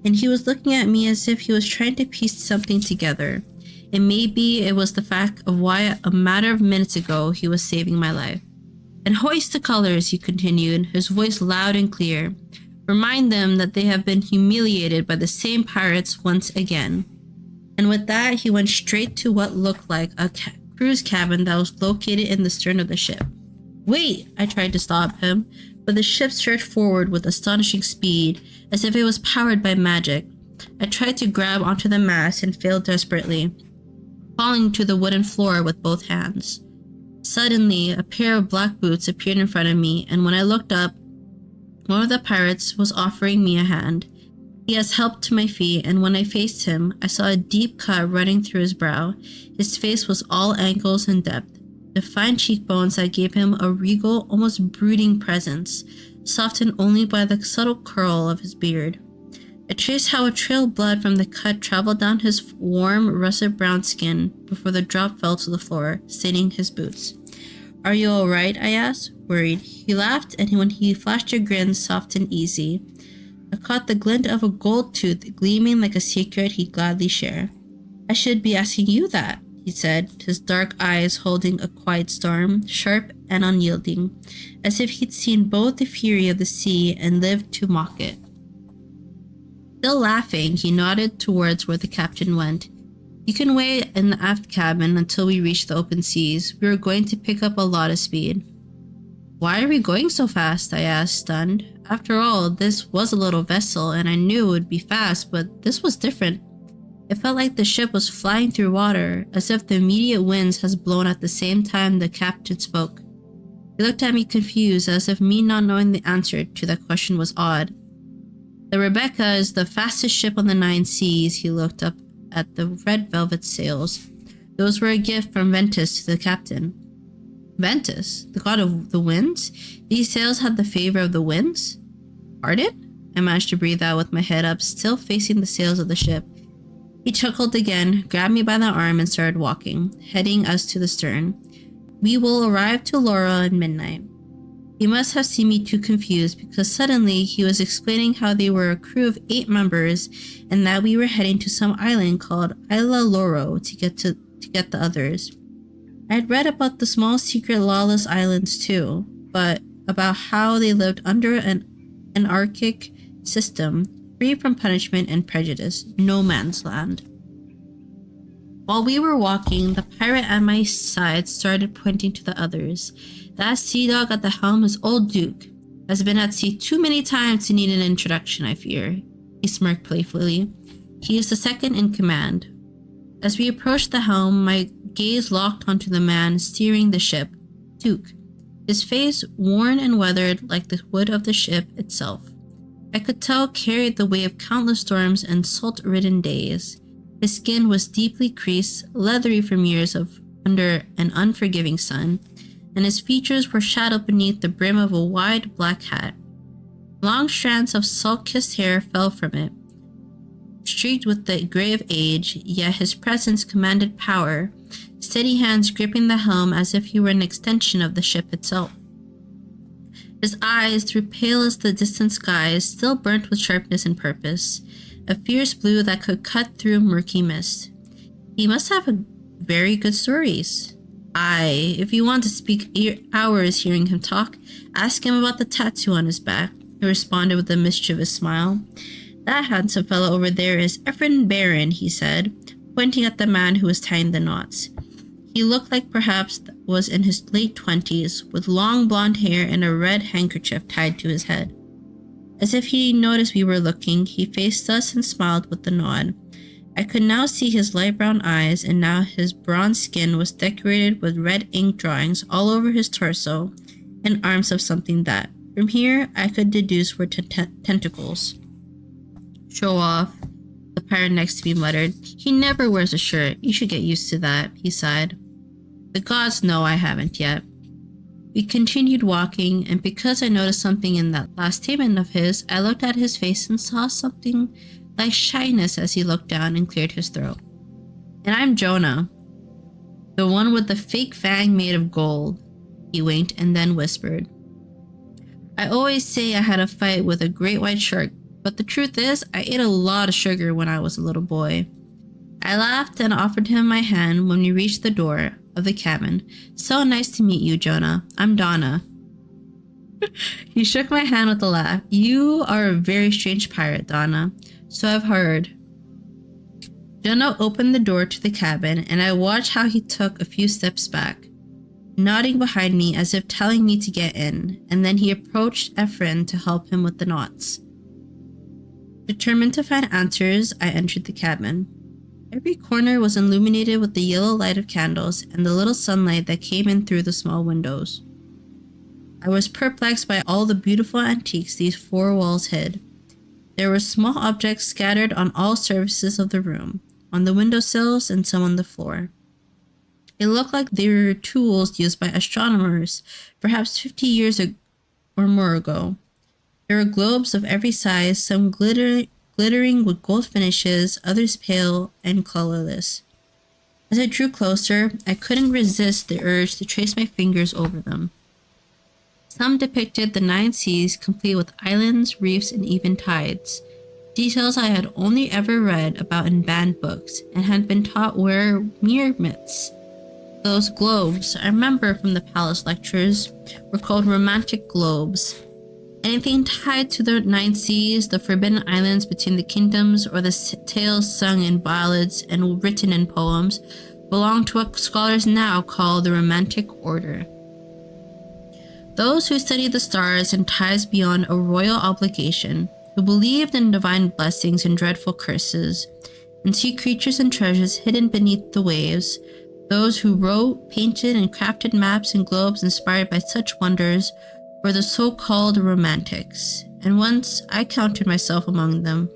S1: And he was looking at me as if he was trying to piece something together. And maybe it was the fact of why a matter of minutes ago he was saving my life. "And hoist the colors," he continued, his voice loud and clear. "Remind them that they have been humiliated by the same pirates once again." And with that, he went straight to what looked like a crew's cabin that was located in the stern of the ship. "Wait!" I tried to stop him, but the ship surged forward with astonishing speed, as if it was powered by magic. I tried to grab onto the mast and failed desperately, falling to the wooden floor with both hands. Suddenly, a pair of black boots appeared in front of me, and when I looked up, One of the pirates was offering me a hand. He has helped to my feet, and when I faced him, I saw a deep cut running through his brow. His face was all angles and depth, defined cheekbones that gave him a regal, almost brooding presence, softened only by the subtle curl of his beard. I traced how a trail of blood from the cut traveled down his warm, russet brown skin before the drop fell to the floor, staining his boots. "Are you all right?" I asked, worried. He laughed, and when he flashed a grin soft and easy, I caught the glint of a gold tooth gleaming like a secret he'd gladly share. "I should be asking you that," he said, his dark eyes holding a quiet storm, sharp and unyielding, as if he'd seen both the fury of the sea and lived to mock it. Still laughing, he nodded towards where the captain went. "You can wait in the aft cabin until we reach the open seas. We are going to pick up a lot of speed." "Why are we going so fast?" I asked, stunned. After all, this was a little vessel, and I knew it would be fast, but this was different. It felt like the ship was flying through water, as if the immediate winds had blown at the same time the captain spoke. He looked at me confused, as if me not knowing the answer to that question was odd. "The Rebecca is the fastest ship on the 9 seas," he looked up at the red velvet sails. "Those were a gift from Ventus to the captain." "Ventus? The god of the winds? These sails had the favor of the winds?" "Pardon?" I managed to breathe out with my head up, still facing the sails of the ship. He chuckled again, grabbed me by the arm, and started walking, heading us to the stern. "We will arrive to Laura at midnight." He must have seen me too confused, because suddenly he was explaining how they were a crew of 8 members and that we were heading to some island called Isla Loro to get the others. I had read about the small secret lawless islands too, but about how they lived under an anarchic system, free from punishment and prejudice, no man's land. While we were walking, the pirate at my side started pointing to the others. "That sea dog at the helm is old Duke. Has been at sea too many times to need an introduction, I fear." He smirked playfully. "He is the second in command." As we approached the helm, my gaze locked onto the man steering the ship, Duke, his face worn and weathered like the wood of the ship itself. I could tell carried the weight of countless storms and salt-ridden days. His skin was deeply creased, leathery from years of under an unforgiving sun, and his features were shadowed beneath the brim of a wide black hat. Long strands of salt-kissed hair fell from it, streaked with the gray of age, yet his presence commanded power, steady hands gripping the helm as if he were an extension of the ship itself. His eyes, through pale as the distant skies, still burnt with sharpness and purpose, a fierce blue that could cut through murky mist. He must have very good stories. Aye, if you want to speak hours hearing him talk, ask him about the tattoo on his back, he responded with a mischievous smile. "That handsome fellow over there is Ephraim Barron," he said, pointing at the man who was tying the knots. He looked like perhaps was in his late 20s, with long blonde hair and a red handkerchief tied to his head. As if he noticed we were looking, he faced us and smiled with a nod. I could now see his light brown eyes, and now his bronze skin was decorated with red ink drawings all over his torso and arms of something that, from here, I could deduce were tentacles. "Show off," the pirate next to me muttered. "He never wears a shirt. You should get used to that," he sighed. "The gods know I haven't yet." We continued walking, and because I noticed something in that last statement of his, I looked at his face and saw something like shyness as he looked down and cleared his throat. "And I'm Jonah, the one with the fake fang made of gold." He winked and then whispered, "I always say I had a fight with a great white shark, but the truth is I ate a lot of sugar when I was a little boy." I laughed and offered him my hand when we reached the door of the cabin. "So nice to meet you, Jonah. I'm Donna." He shook my hand with a laugh. "You are a very strange pirate, Donna. So I've heard." Jonah opened the door to the cabin, and I watched how he took a few steps back, nodding behind me as if telling me to get in, and then he approached Ephraim to help him with the knots. Determined to find answers, I entered the cabin. Every corner was illuminated with the yellow light of candles and the little sunlight that came in through the small windows. I was perplexed by all the beautiful antiques these four walls hid. There were small objects scattered on all surfaces of the room, on the windowsills and some on the floor. It looked like they were tools used by astronomers, perhaps 50 years or more ago. There were globes of every size, some glittering with gold finishes, others pale and colorless. As I drew closer, I couldn't resist the urge to trace my fingers over them. Some depicted the 9 seas, complete with islands, reefs, and even tides. Details I had only ever read about in banned books and had been taught were mere myths. Those globes, I remember from the palace lectures, were called romantic globes. Anything tied to the 9 seas, the forbidden islands between the kingdoms, or the tales sung in ballads and written in poems belonged to what scholars now call the Romantic Order. Those who studied the stars and ties beyond a royal obligation, who believed in divine blessings and dreadful curses, and sea creatures and treasures hidden beneath the waves, those who wrote, painted, and crafted maps and globes inspired by such wonders, were the so-called romantics, and once I counted myself among them.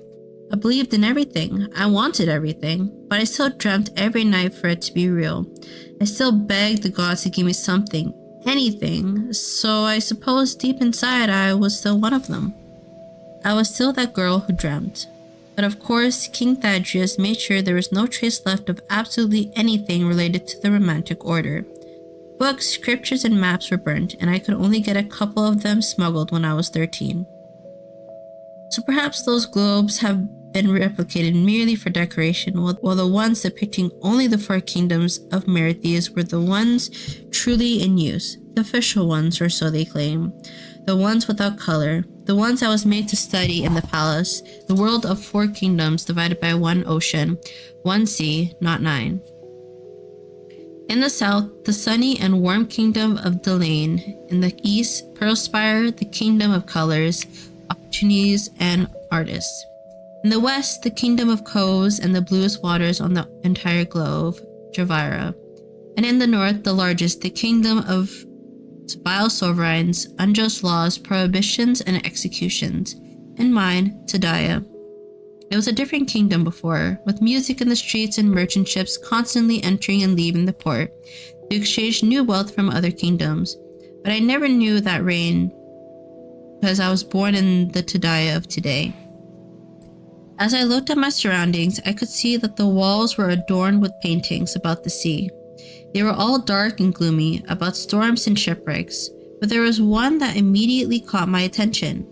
S1: I believed in everything. I wanted everything, but I still dreamt every night for it to be real. I still begged the gods to give me something, anything, so I suppose deep inside I was still one of them. I was still that girl who dreamt. But of course, King Thaddeus made sure there was no trace left of absolutely anything related to the Romantic Order. Books, scriptures, and maps were burnt, and I could only get a couple of them smuggled when I was 13. So perhaps those globes have been replicated merely for decoration, while the ones depicting only the 4 kingdoms of Merithes were the ones truly in use, the official ones, or so they claim, the ones without color, the ones I was made to study in the palace, the world of 4 kingdoms divided by 1 ocean, 1 sea, not 9. In the south, the sunny and warm kingdom of Delane. In the east, Pearlspire, the kingdom of colors, opportunities, and artists. In the west, the kingdom of coves and the bluest waters on the entire globe, Javira. And in the north, the largest, the kingdom of vile sovereigns, unjust laws, prohibitions, and executions. And mine, Tadaya. It was a different kingdom before, with music in the streets and merchant ships constantly entering and leaving the port to exchange new wealth from other kingdoms. But I never knew that reign because I was born in the Tadaya of today. As I looked at my surroundings, I could see that the walls were adorned with paintings about the sea. They were all dark and gloomy, about storms and shipwrecks, but there was one that immediately caught my attention.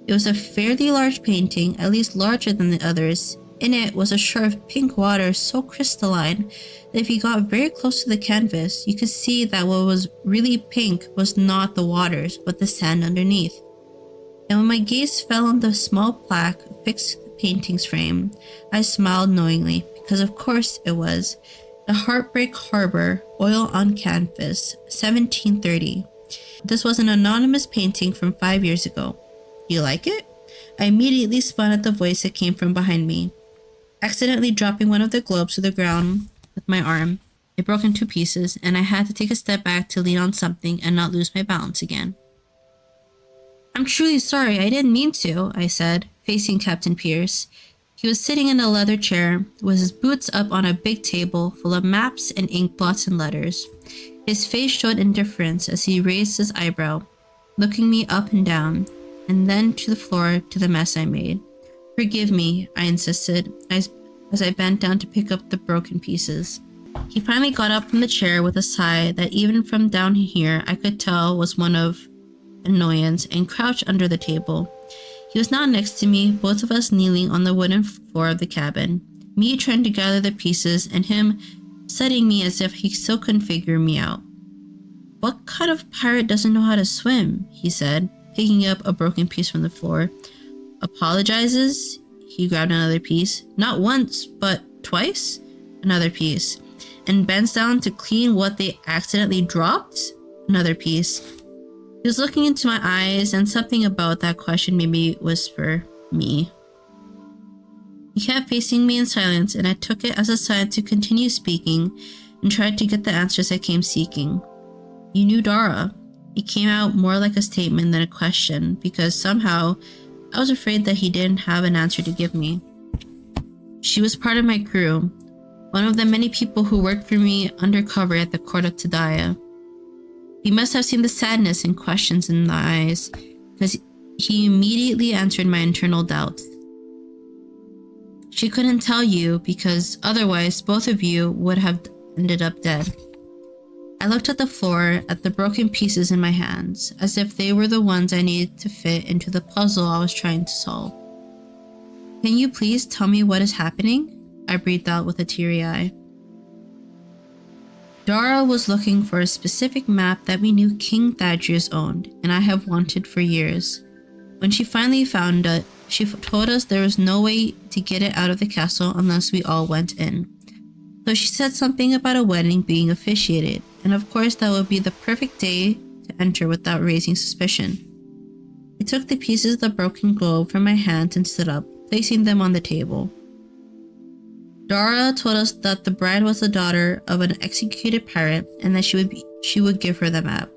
S1: It was a fairly large painting, at least larger than the others. In it was a shore of pink water so crystalline that if you got very close to the canvas, you could see that what was really pink was not the waters, but the sand underneath. And when my gaze fell on the small plaque fixed to the painting's frame, I smiled knowingly, because of course it was The Heartbreak Harbor, Oil on Canvas, 1730. This was an anonymous painting from 5 years ago. You like it? I immediately spun at the voice that came from behind me, accidentally dropping one of the globes to the ground with my arm. It broke in 2 pieces, and I had to take a step back to lean on something and not lose my balance again. I'm truly sorry, I didn't mean to, I said, facing Captain Pierce. He was sitting in a leather chair, with his boots up on a big table full of maps and ink blots and letters. His face showed indifference as he raised his eyebrow, looking me up and down, and then to the floor to the mess I made. Forgive me, I insisted, as I bent down to pick up the broken pieces. He finally got up from the chair with a sigh that even from down here I could tell was one of annoyance, and crouched under the table. He was now next to me, both of us kneeling on the wooden floor of the cabin, me trying to gather the pieces and him studying me as if he still couldn't figure me out. What kind of pirate doesn't know how to swim? He said, picking up a broken piece from the floor. Apologizes? He grabbed another piece. Not once, but twice? Another piece. And bends down to clean what they accidentally dropped? Another piece. He was looking into my eyes, and something about that question made me whisper, me. He kept facing me in silence, and I took it as a sign to continue speaking and tried to get the answers I came seeking. You knew Dara. It came out more like a statement than a question because somehow I was afraid that he didn't have an answer to give me. She was part of my crew, one of the many people who worked for me undercover at the court of Tadaya. He must have seen the sadness and questions in the eyes because he immediately answered my internal doubts. She couldn't tell you because otherwise both of you would have ended up dead. I looked at the floor at the broken pieces in my hands, as if they were the ones I needed to fit into the puzzle I was trying to solve. Can you please tell me what is happening? I breathed out with a teary eye. Dara was looking for a specific map that we knew King Thaddeus owned, and I have wanted for years. When she finally found it, she told us there was no way to get it out of the castle unless we all went in. So she said something about a wedding being officiated, and of course that would be the perfect day to enter without raising suspicion. I took the pieces of the broken globe from my hands and stood up, placing them on the table. Dara told us that the bride was the daughter of an executed pirate and that she would give her the map,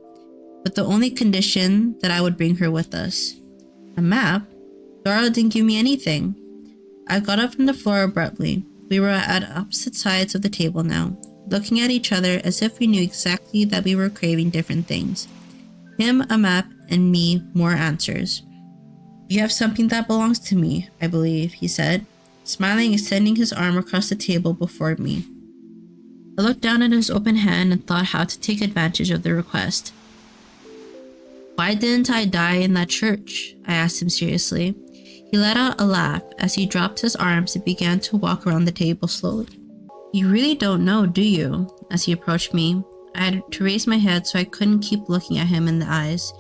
S1: but the only condition that I would bring her with us. A map? Dara didn't give me anything. I got up from the floor abruptly. We were at opposite sides of the table now, looking at each other as if we knew exactly that we were craving different things. Him a map and me more answers. You have something that belongs to me, I believe, he said, smiling, extending his arm across the table before me. I looked down at his open hand and thought how to take advantage of the request. Why didn't I die in that church? I asked him seriously. He let out a laugh as he dropped his arms and began to walk around the table slowly. You really don't know, do you? As he approached me, I had to raise my head so I couldn't keep looking at him in the eyes.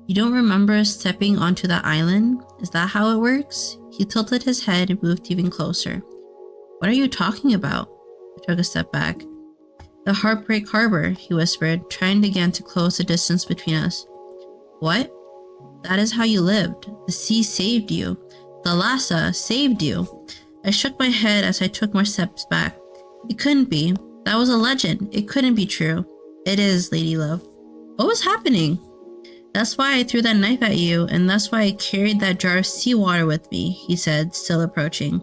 S1: You don't remember us stepping onto that island? Is that how it works? He tilted his head and moved even closer. What are you talking about? I took a step back. The Heartbreak Harbor, he whispered, trying again to close the distance between us. What? That is how you lived. The sea saved you. The Lhasa saved you. I shook my head as I took more steps back. It couldn't be. That was a legend. It couldn't be true. It is, Lady Love. What was happening? That's why I threw that knife at you, and that's why I carried that jar of seawater with me, he said, still approaching.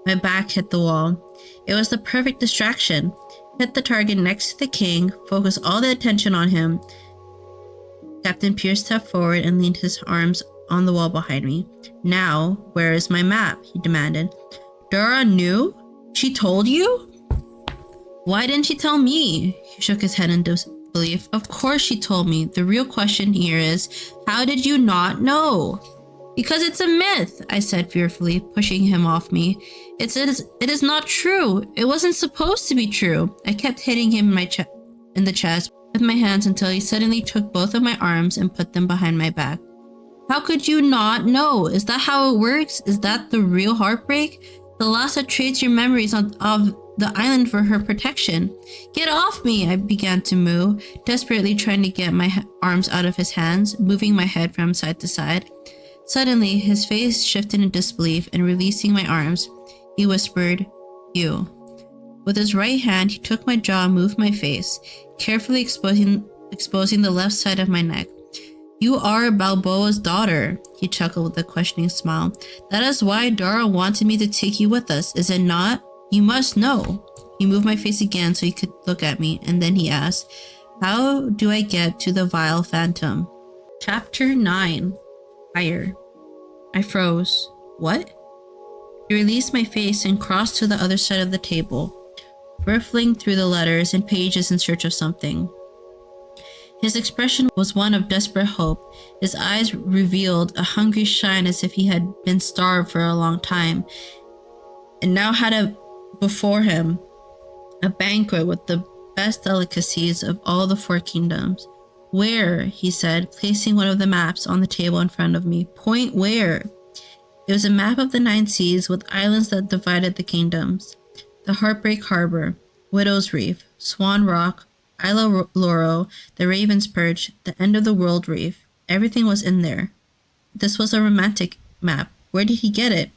S1: My back hit the wall. It was the perfect distraction. Hit the target next to the king, focus all the attention on him. Captain Pierce stepped forward and leaned his arms on the wall behind me. Now, where is my map? He demanded. Dara knew? She told you? Why didn't she tell me? He shook his head in disbelief. Of course she told me. The real question here is, how did you not know? Because it's a myth, I said fearfully, pushing him off me. It is not true. It wasn't supposed to be true. I kept hitting him in the chest with my hands until he suddenly took both of my arms and put them behind my back. How could you not know? Is that how it works? Is that the real heartbreak? The Lhasa trades your memories of the island for her protection. Get off me! I began to moo, desperately trying to get my arms out of his hands, moving my head from side to side. Suddenly, his face shifted in disbelief, and releasing my arms, he whispered, You. With his right hand, he took my jaw and moved my face, carefully exposing the left side of my neck. You are Balboa's daughter, he chuckled with a questioning smile. That is why Dara wanted me to take you with us, is it not? You must know. He moved my face again so he could look at me, and then he asked, How do I get to the Vile Phantom? Chapter 9. Fire. I froze. What? He released my face and crossed to the other side of the table, riffling through the letters and pages in search of something. His expression was one of desperate hope. His eyes revealed a hungry shine as if he had been starved for a long time, and now had before him a banquet with the best delicacies of all the 4 kingdoms. Where? He said, placing one of the maps on the table in front of me. Point where? It was a map of the 9 seas with islands that divided the kingdoms. The Heartbreak Harbor, Widow's Reef, Swan Rock, Isla Loro, the Raven's Perch, the End of the World Reef. Everything was in there. This was a romantic map. Where did he get it?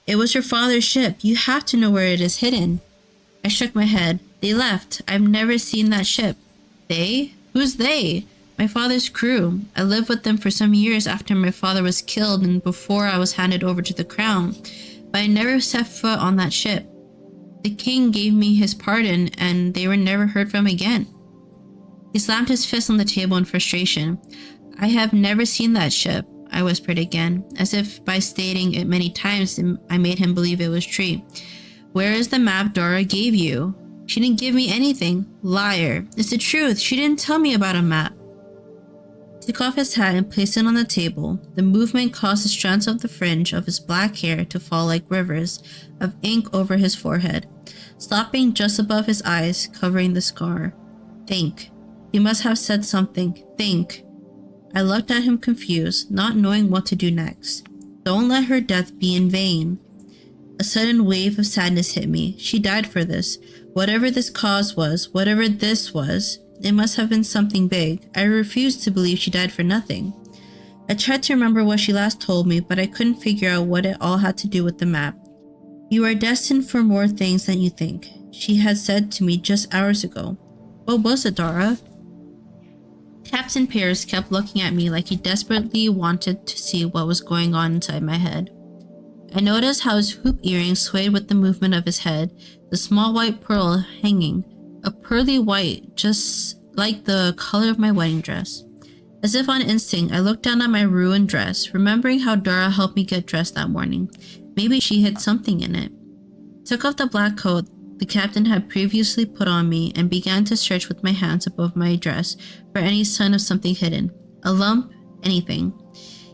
S1: It was your father's ship. You have to know where it is hidden. I shook my head. They left. I've never seen that ship. They? Who's they? My father's crew. I lived with them for some years after my father was killed and before I was handed over to the crown, but I never set foot on that ship. The king gave me his pardon and they were never heard from again. He slammed his fist on the table in frustration. I have never seen that ship, I whispered again, as if by stating it many times I made him believe it was true. Where is the map Dora gave you? She didn't give me anything. Liar. It's the truth. She didn't tell me about a map. He took off his hat and placed it on the table. The movement caused the strands of the fringe of his black hair to fall like rivers of ink over his forehead, stopping just above his eyes, covering the scar. Think. He must have said something. Think. I looked at him confused, not knowing what to do next. Don't let her death be in vain. A sudden wave of sadness hit me. She died for this. Whatever this cause was, whatever this was, it must have been something big. I refused to believe she died for nothing. I tried to remember what she last told me, but I couldn't figure out what it all had to do with the map. You are destined for more things than you think, she had said to me just hours ago. What was it, Dora? Captain Pierce kept looking at me like he desperately wanted to see what was going on inside my head. I noticed how his hoop earrings swayed with the movement of his head, the small white pearl hanging, a pearly white, just like the color of my wedding dress. As if on instinct, I looked down at my ruined dress, remembering how Dora helped me get dressed that morning. Maybe she hid something in it. I took off the black coat the captain had previously put on me and began to search with my hands above my dress for any sign of something hidden. A lump, anything.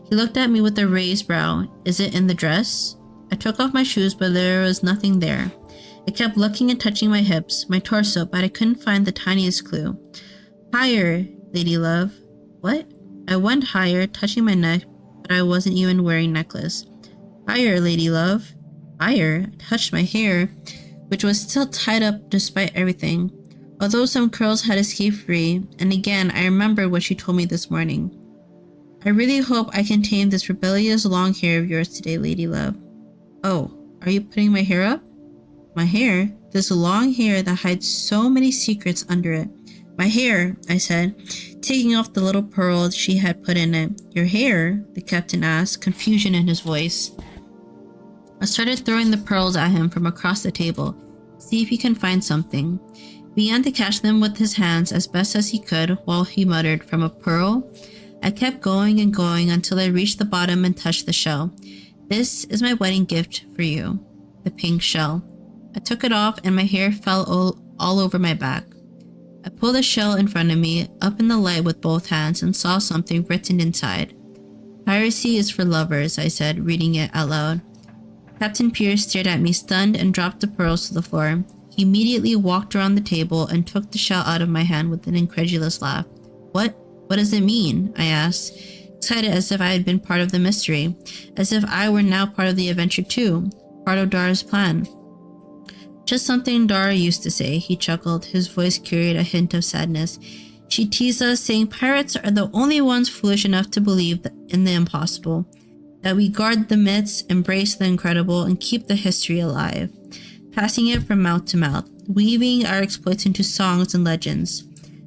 S1: He looked at me with a raised brow. Is it in the dress? I took off my shoes, but there was nothing there. I kept looking and touching my hips, my torso, but I couldn't find the tiniest clue. Higher, lady love. What? I went higher, touching my neck, but I wasn't even wearing necklace. Higher, lady love. Higher. I touched my hair, which was still tied up despite everything, although some curls had escaped free, and again I remembered what she told me this morning. I really hope I can tame this rebellious long hair of yours today, lady love. Oh, are you putting my hair up? My hair? This long hair that hides so many secrets under it. My hair, I said, taking off the little pearl she had put in it. Your hair? The captain asked, confusion in his voice. I started throwing the pearls at him from across the table, see if he can find something. He began to catch them with his hands as best as he could while he muttered, from a pearl? I kept going and going until I reached the bottom and touched the shell. This is my wedding gift for you, the pink shell. I took it off and my hair fell all over my back. I pulled the shell in front of me, up in the light with both hands, and saw something written inside. Piracy is for lovers, I said, reading it out loud. Captain Pierce stared at me stunned and dropped the pearls to the floor. He immediately walked around the table and took the shell out of my hand with an incredulous laugh. What does it mean? I asked, excited as if I had been part of the mystery, as if I were now part of the adventure too, part of Dora's plan. Just something Dora used to say, he chuckled. His voice carried a hint of sadness. She teased us, saying pirates are the only ones foolish enough to believe in the impossible, that we guard the myths, embrace the incredible, and keep the history alive, passing it from mouth to mouth, weaving our exploits into songs and legends.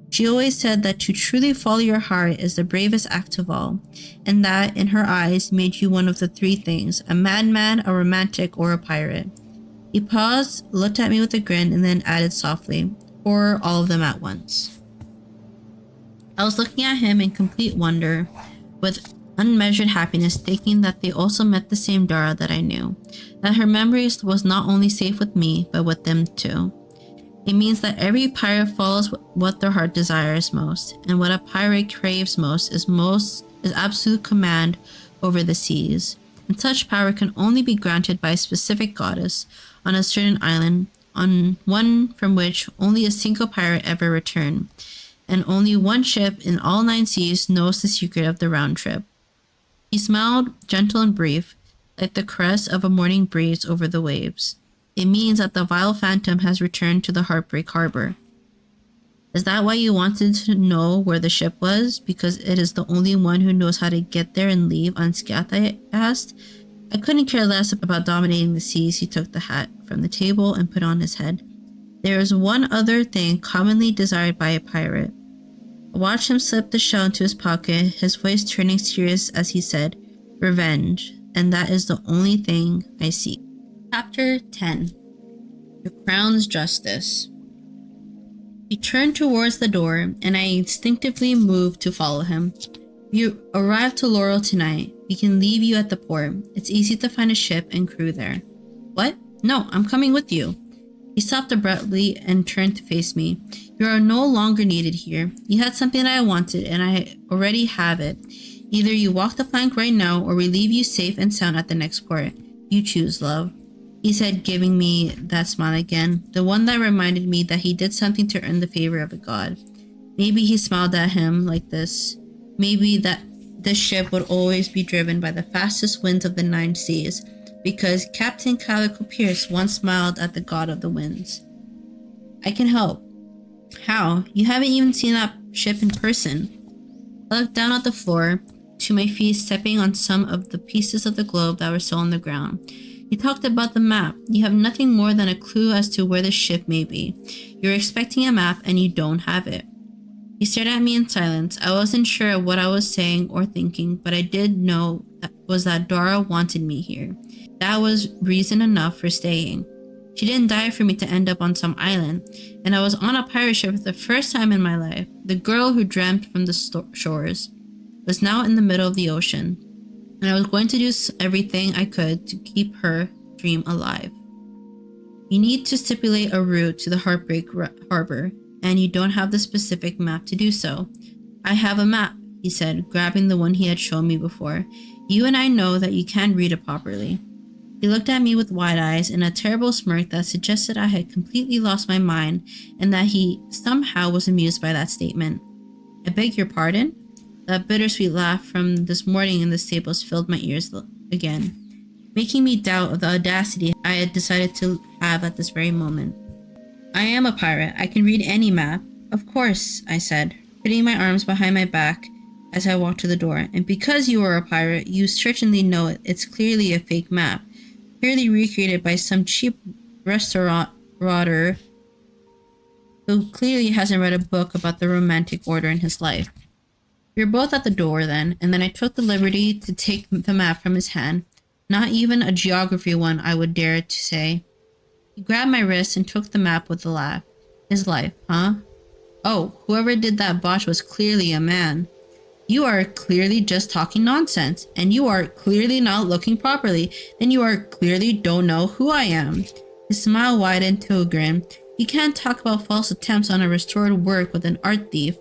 S1: She always said that to truly follow your heart is the bravest act of all, and that, in her eyes, made you one of the three things, a madman, a romantic, or a pirate. He paused, looked at me with a grin, and then added softly, or all of them at once. I was looking at him in complete wonder, with unmeasured happiness, thinking that they also met the same Dora that I knew, that her memory was not only safe with me, but with them too. It means that every pirate follows what their heart desires most, and what a pirate craves most is absolute command over the seas. And such power can only be granted by a specific goddess on a certain island, on one from which only a single pirate ever returned, and only one ship in all 9 seas knows the secret of the round trip. He smiled, gentle and brief, like the caress of a morning breeze over the waves. It means that the vile phantom has returned to the Heartbreak Harbor. Is that why you wanted to know where the ship was? Because it is the only one who knows how to get there and leave unscathed, I asked. I couldn't care less about dominating the seas. He took the hat from the table and put on his head. There is one other thing commonly desired by a pirate. I watched him slip the shell into his pocket, his voice turning serious as he said, "Revenge, and that is the only thing I seek." Chapter 10. The Crown's Justice. He turned towards the door, and I instinctively moved to follow him. "You arrived to Laurel tonight. We can leave you at the port. It's easy to find a ship and crew there." "What? No, I'm coming with you." He stopped abruptly and turned to face me. "You are no longer needed here. You had something that I wanted, and I already have it. Either you walk the plank right now, or we leave you safe and sound at the next port. You choose, love," he said, giving me that smile again, the one that reminded me that he did something to earn the favor of a god. Maybe he smiled at him like this. Maybe that this ship would always be driven by the fastest winds of the 9 seas, because Captain Calico Pierce once smiled at the god of the winds. "I can help." "How? You haven't even seen that ship in person." I looked down at the floor, to my feet, stepping on some of the pieces of the globe that were still on the ground. "You talked about the map. You have nothing more than a clue as to where the ship may be. You're expecting a map and you don't have it." He stared at me in silence. I wasn't sure what I was saying or thinking, but I did know that Dara wanted me here. That was reason enough for staying. She didn't die for me to end up on some island, and I was on a pirate ship for the first time in my life. The girl who dreamt from the shores was now in the middle of the ocean, and I was going to do everything I could to keep her dream alive. "You need to stipulate a route to the Heartbreak Harbor, and you don't have the specific map to do so." "I have a map," he said, grabbing the one he had shown me before. "You and I know that you can't read it properly." He looked at me with wide eyes and a terrible smirk that suggested I had completely lost my mind and that he somehow was amused by that statement. "I beg your pardon?" That bittersweet laugh from this morning in the stables filled my ears again, making me doubt the audacity I had decided to have at this very moment. "I am a pirate. I can read any map." "Of course," I said, putting my arms behind my back as I walked to the door. "And because you are a pirate, you certainly know it. It's clearly a fake map, clearly recreated by some cheap restaurateur who clearly hasn't read a book about the romantic order in his life." "We were both at the door then, and then I took the liberty to take the map from his hand. Not even a geography one, I would dare to say." He grabbed my wrist and took the map with a laugh. "His life, huh? Oh, whoever did that botch was clearly a man." "You are clearly just talking nonsense, and you are clearly not looking properly. Then you are clearly don't know who I am." His smile widened to a grin. "You can't talk about false attempts on a restored work with an art thief."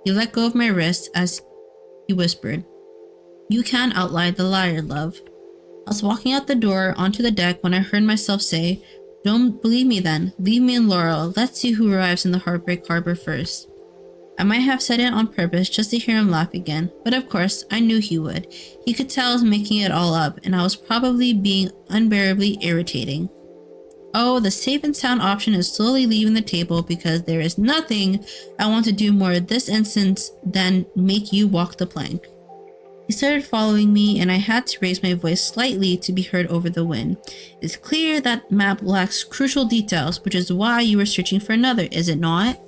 S1: He let go of my wrist as he whispered, "You can't outlie the liar, love." I was walking out the door onto the deck when I heard myself say, "Don't believe me then. Leave me in Laurel. Let's see who arrives in the Heartbreak Harbor first." I might have said it on purpose just to hear him laugh again, but of course, I knew he would. He could tell I was making it all up, and I was probably being unbearably irritating. Oh, the safe and sound option is slowly leaving the table because there is nothing I want to do more at this instance than make you walk the plank. He started following me, and I had to raise my voice slightly to be heard over the wind. "It's clear that map lacks crucial details, which is why you were searching for another, is it not?"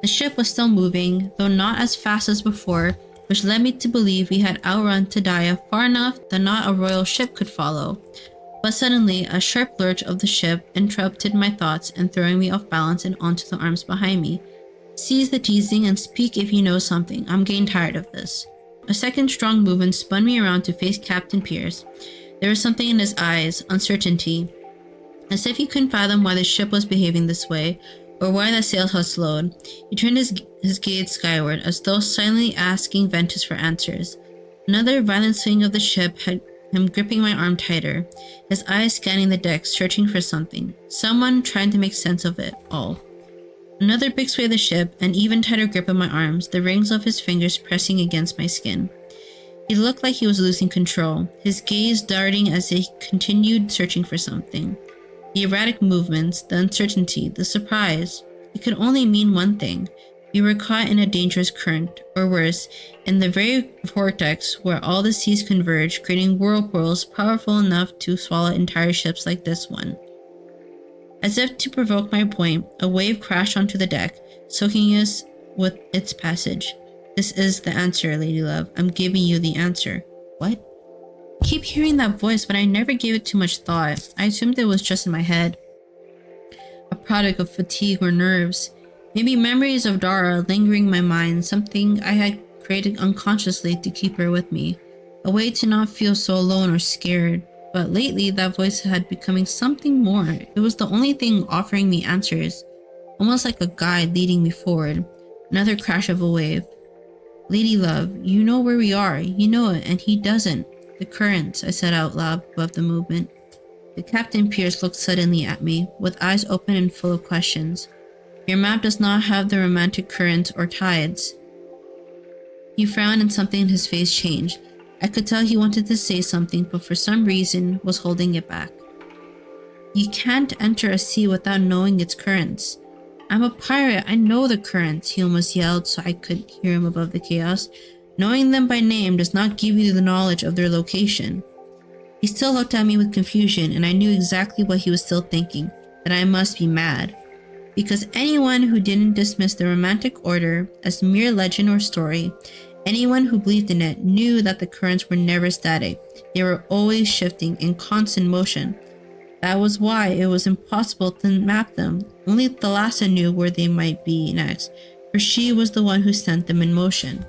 S1: The ship was still moving, though not as fast as before, which led me to believe we had outrun Tadaya far enough that not a royal ship could follow. But suddenly, a sharp lurch of the ship interrupted my thoughts and throwing me off balance and onto the arms behind me. "Cease the teasing and speak if you know something. I'm getting tired of this." A second strong movement spun me around to face Captain Pierce. There was something in his eyes, uncertainty, as if he couldn't fathom why the ship was behaving this way, or why the sails had slowed. He turned his gaze skyward, as though silently asking Ventus for answers. Another violent swing of the ship had him gripping my arm tighter, his eyes scanning the deck, searching for something. Someone trying to make sense of it all. Another big sway of the ship, an even tighter grip of my arms, the rings of his fingers pressing against my skin. He looked like he was losing control, his gaze darting as he continued searching for something. The erratic movements, the uncertainty, the surprise. It could only mean one thing. We were caught in a dangerous current, or worse, in the very vortex where all the seas converge, creating whirlpools powerful enough to swallow entire ships like this one. As if to provoke my point, a wave crashed onto the deck, soaking us with its passage. This is the answer, Lady Love. I'm giving you the answer. What? I keep hearing that voice, but I never gave it too much thought. I assumed it was just in my head. A product of fatigue or nerves. Maybe memories of Dara lingering in my mind, something I had created unconsciously to keep her with me. A way to not feel so alone or scared. But lately, that voice had becoming something more. It was the only thing offering me answers. Almost like a guide leading me forward. Another crash of a wave. Lady Love, you know where we are. You know it, and he doesn't. The currents, I said out loud above the movement. The Captain Pierce looked suddenly at me, with eyes open and full of questions. Your map does not have the romantic currents or tides. He frowned and something in his face changed. I could tell he wanted to say something, but for some reason was holding it back. You can't enter a sea without knowing its currents. I'm a pirate, I know the currents, he almost yelled so I could hear him above the chaos. Knowing them by name does not give you the knowledge of their location. He still looked at me with confusion, and I knew exactly what he was still thinking, that I must be mad. Because anyone who didn't dismiss the romantic order as mere legend or story, anyone who believed in it knew that the currents were never static. They were always shifting in constant motion. That was why it was impossible to map them. Only Thalassa knew where they might be next, for she was the one who sent them in motion.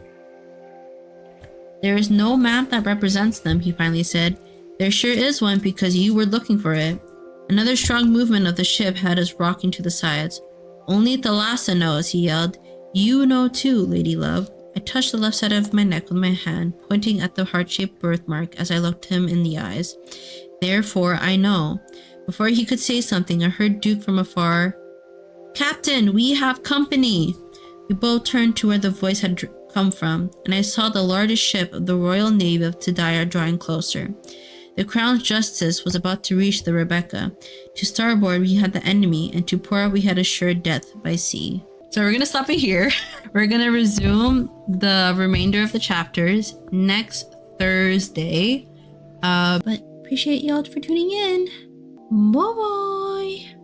S1: There is no map that represents them, he finally said. There sure is one because you were looking for it. Another strong movement of the ship had us rocking to the sides. Only Thalassa knows, he yelled. You know too, Lady Love. I touched the left side of my neck with my hand, pointing at the heart-shaped birthmark as I looked him in the eyes. Therefore, I know. Before he could say something, I heard Duke from afar. Captain, we have company! We both turned to where the voice had come from, and I saw the largest ship of the Royal Navy of Tidaya drawing closer. The Crown's Justice was about to reach the Rebecca. To starboard, we had the enemy, and to port, we had assured death by sea. So we're going to stop it here. We're going to resume the remainder of the chapters next Thursday. But appreciate y'all for tuning in. Bye-bye.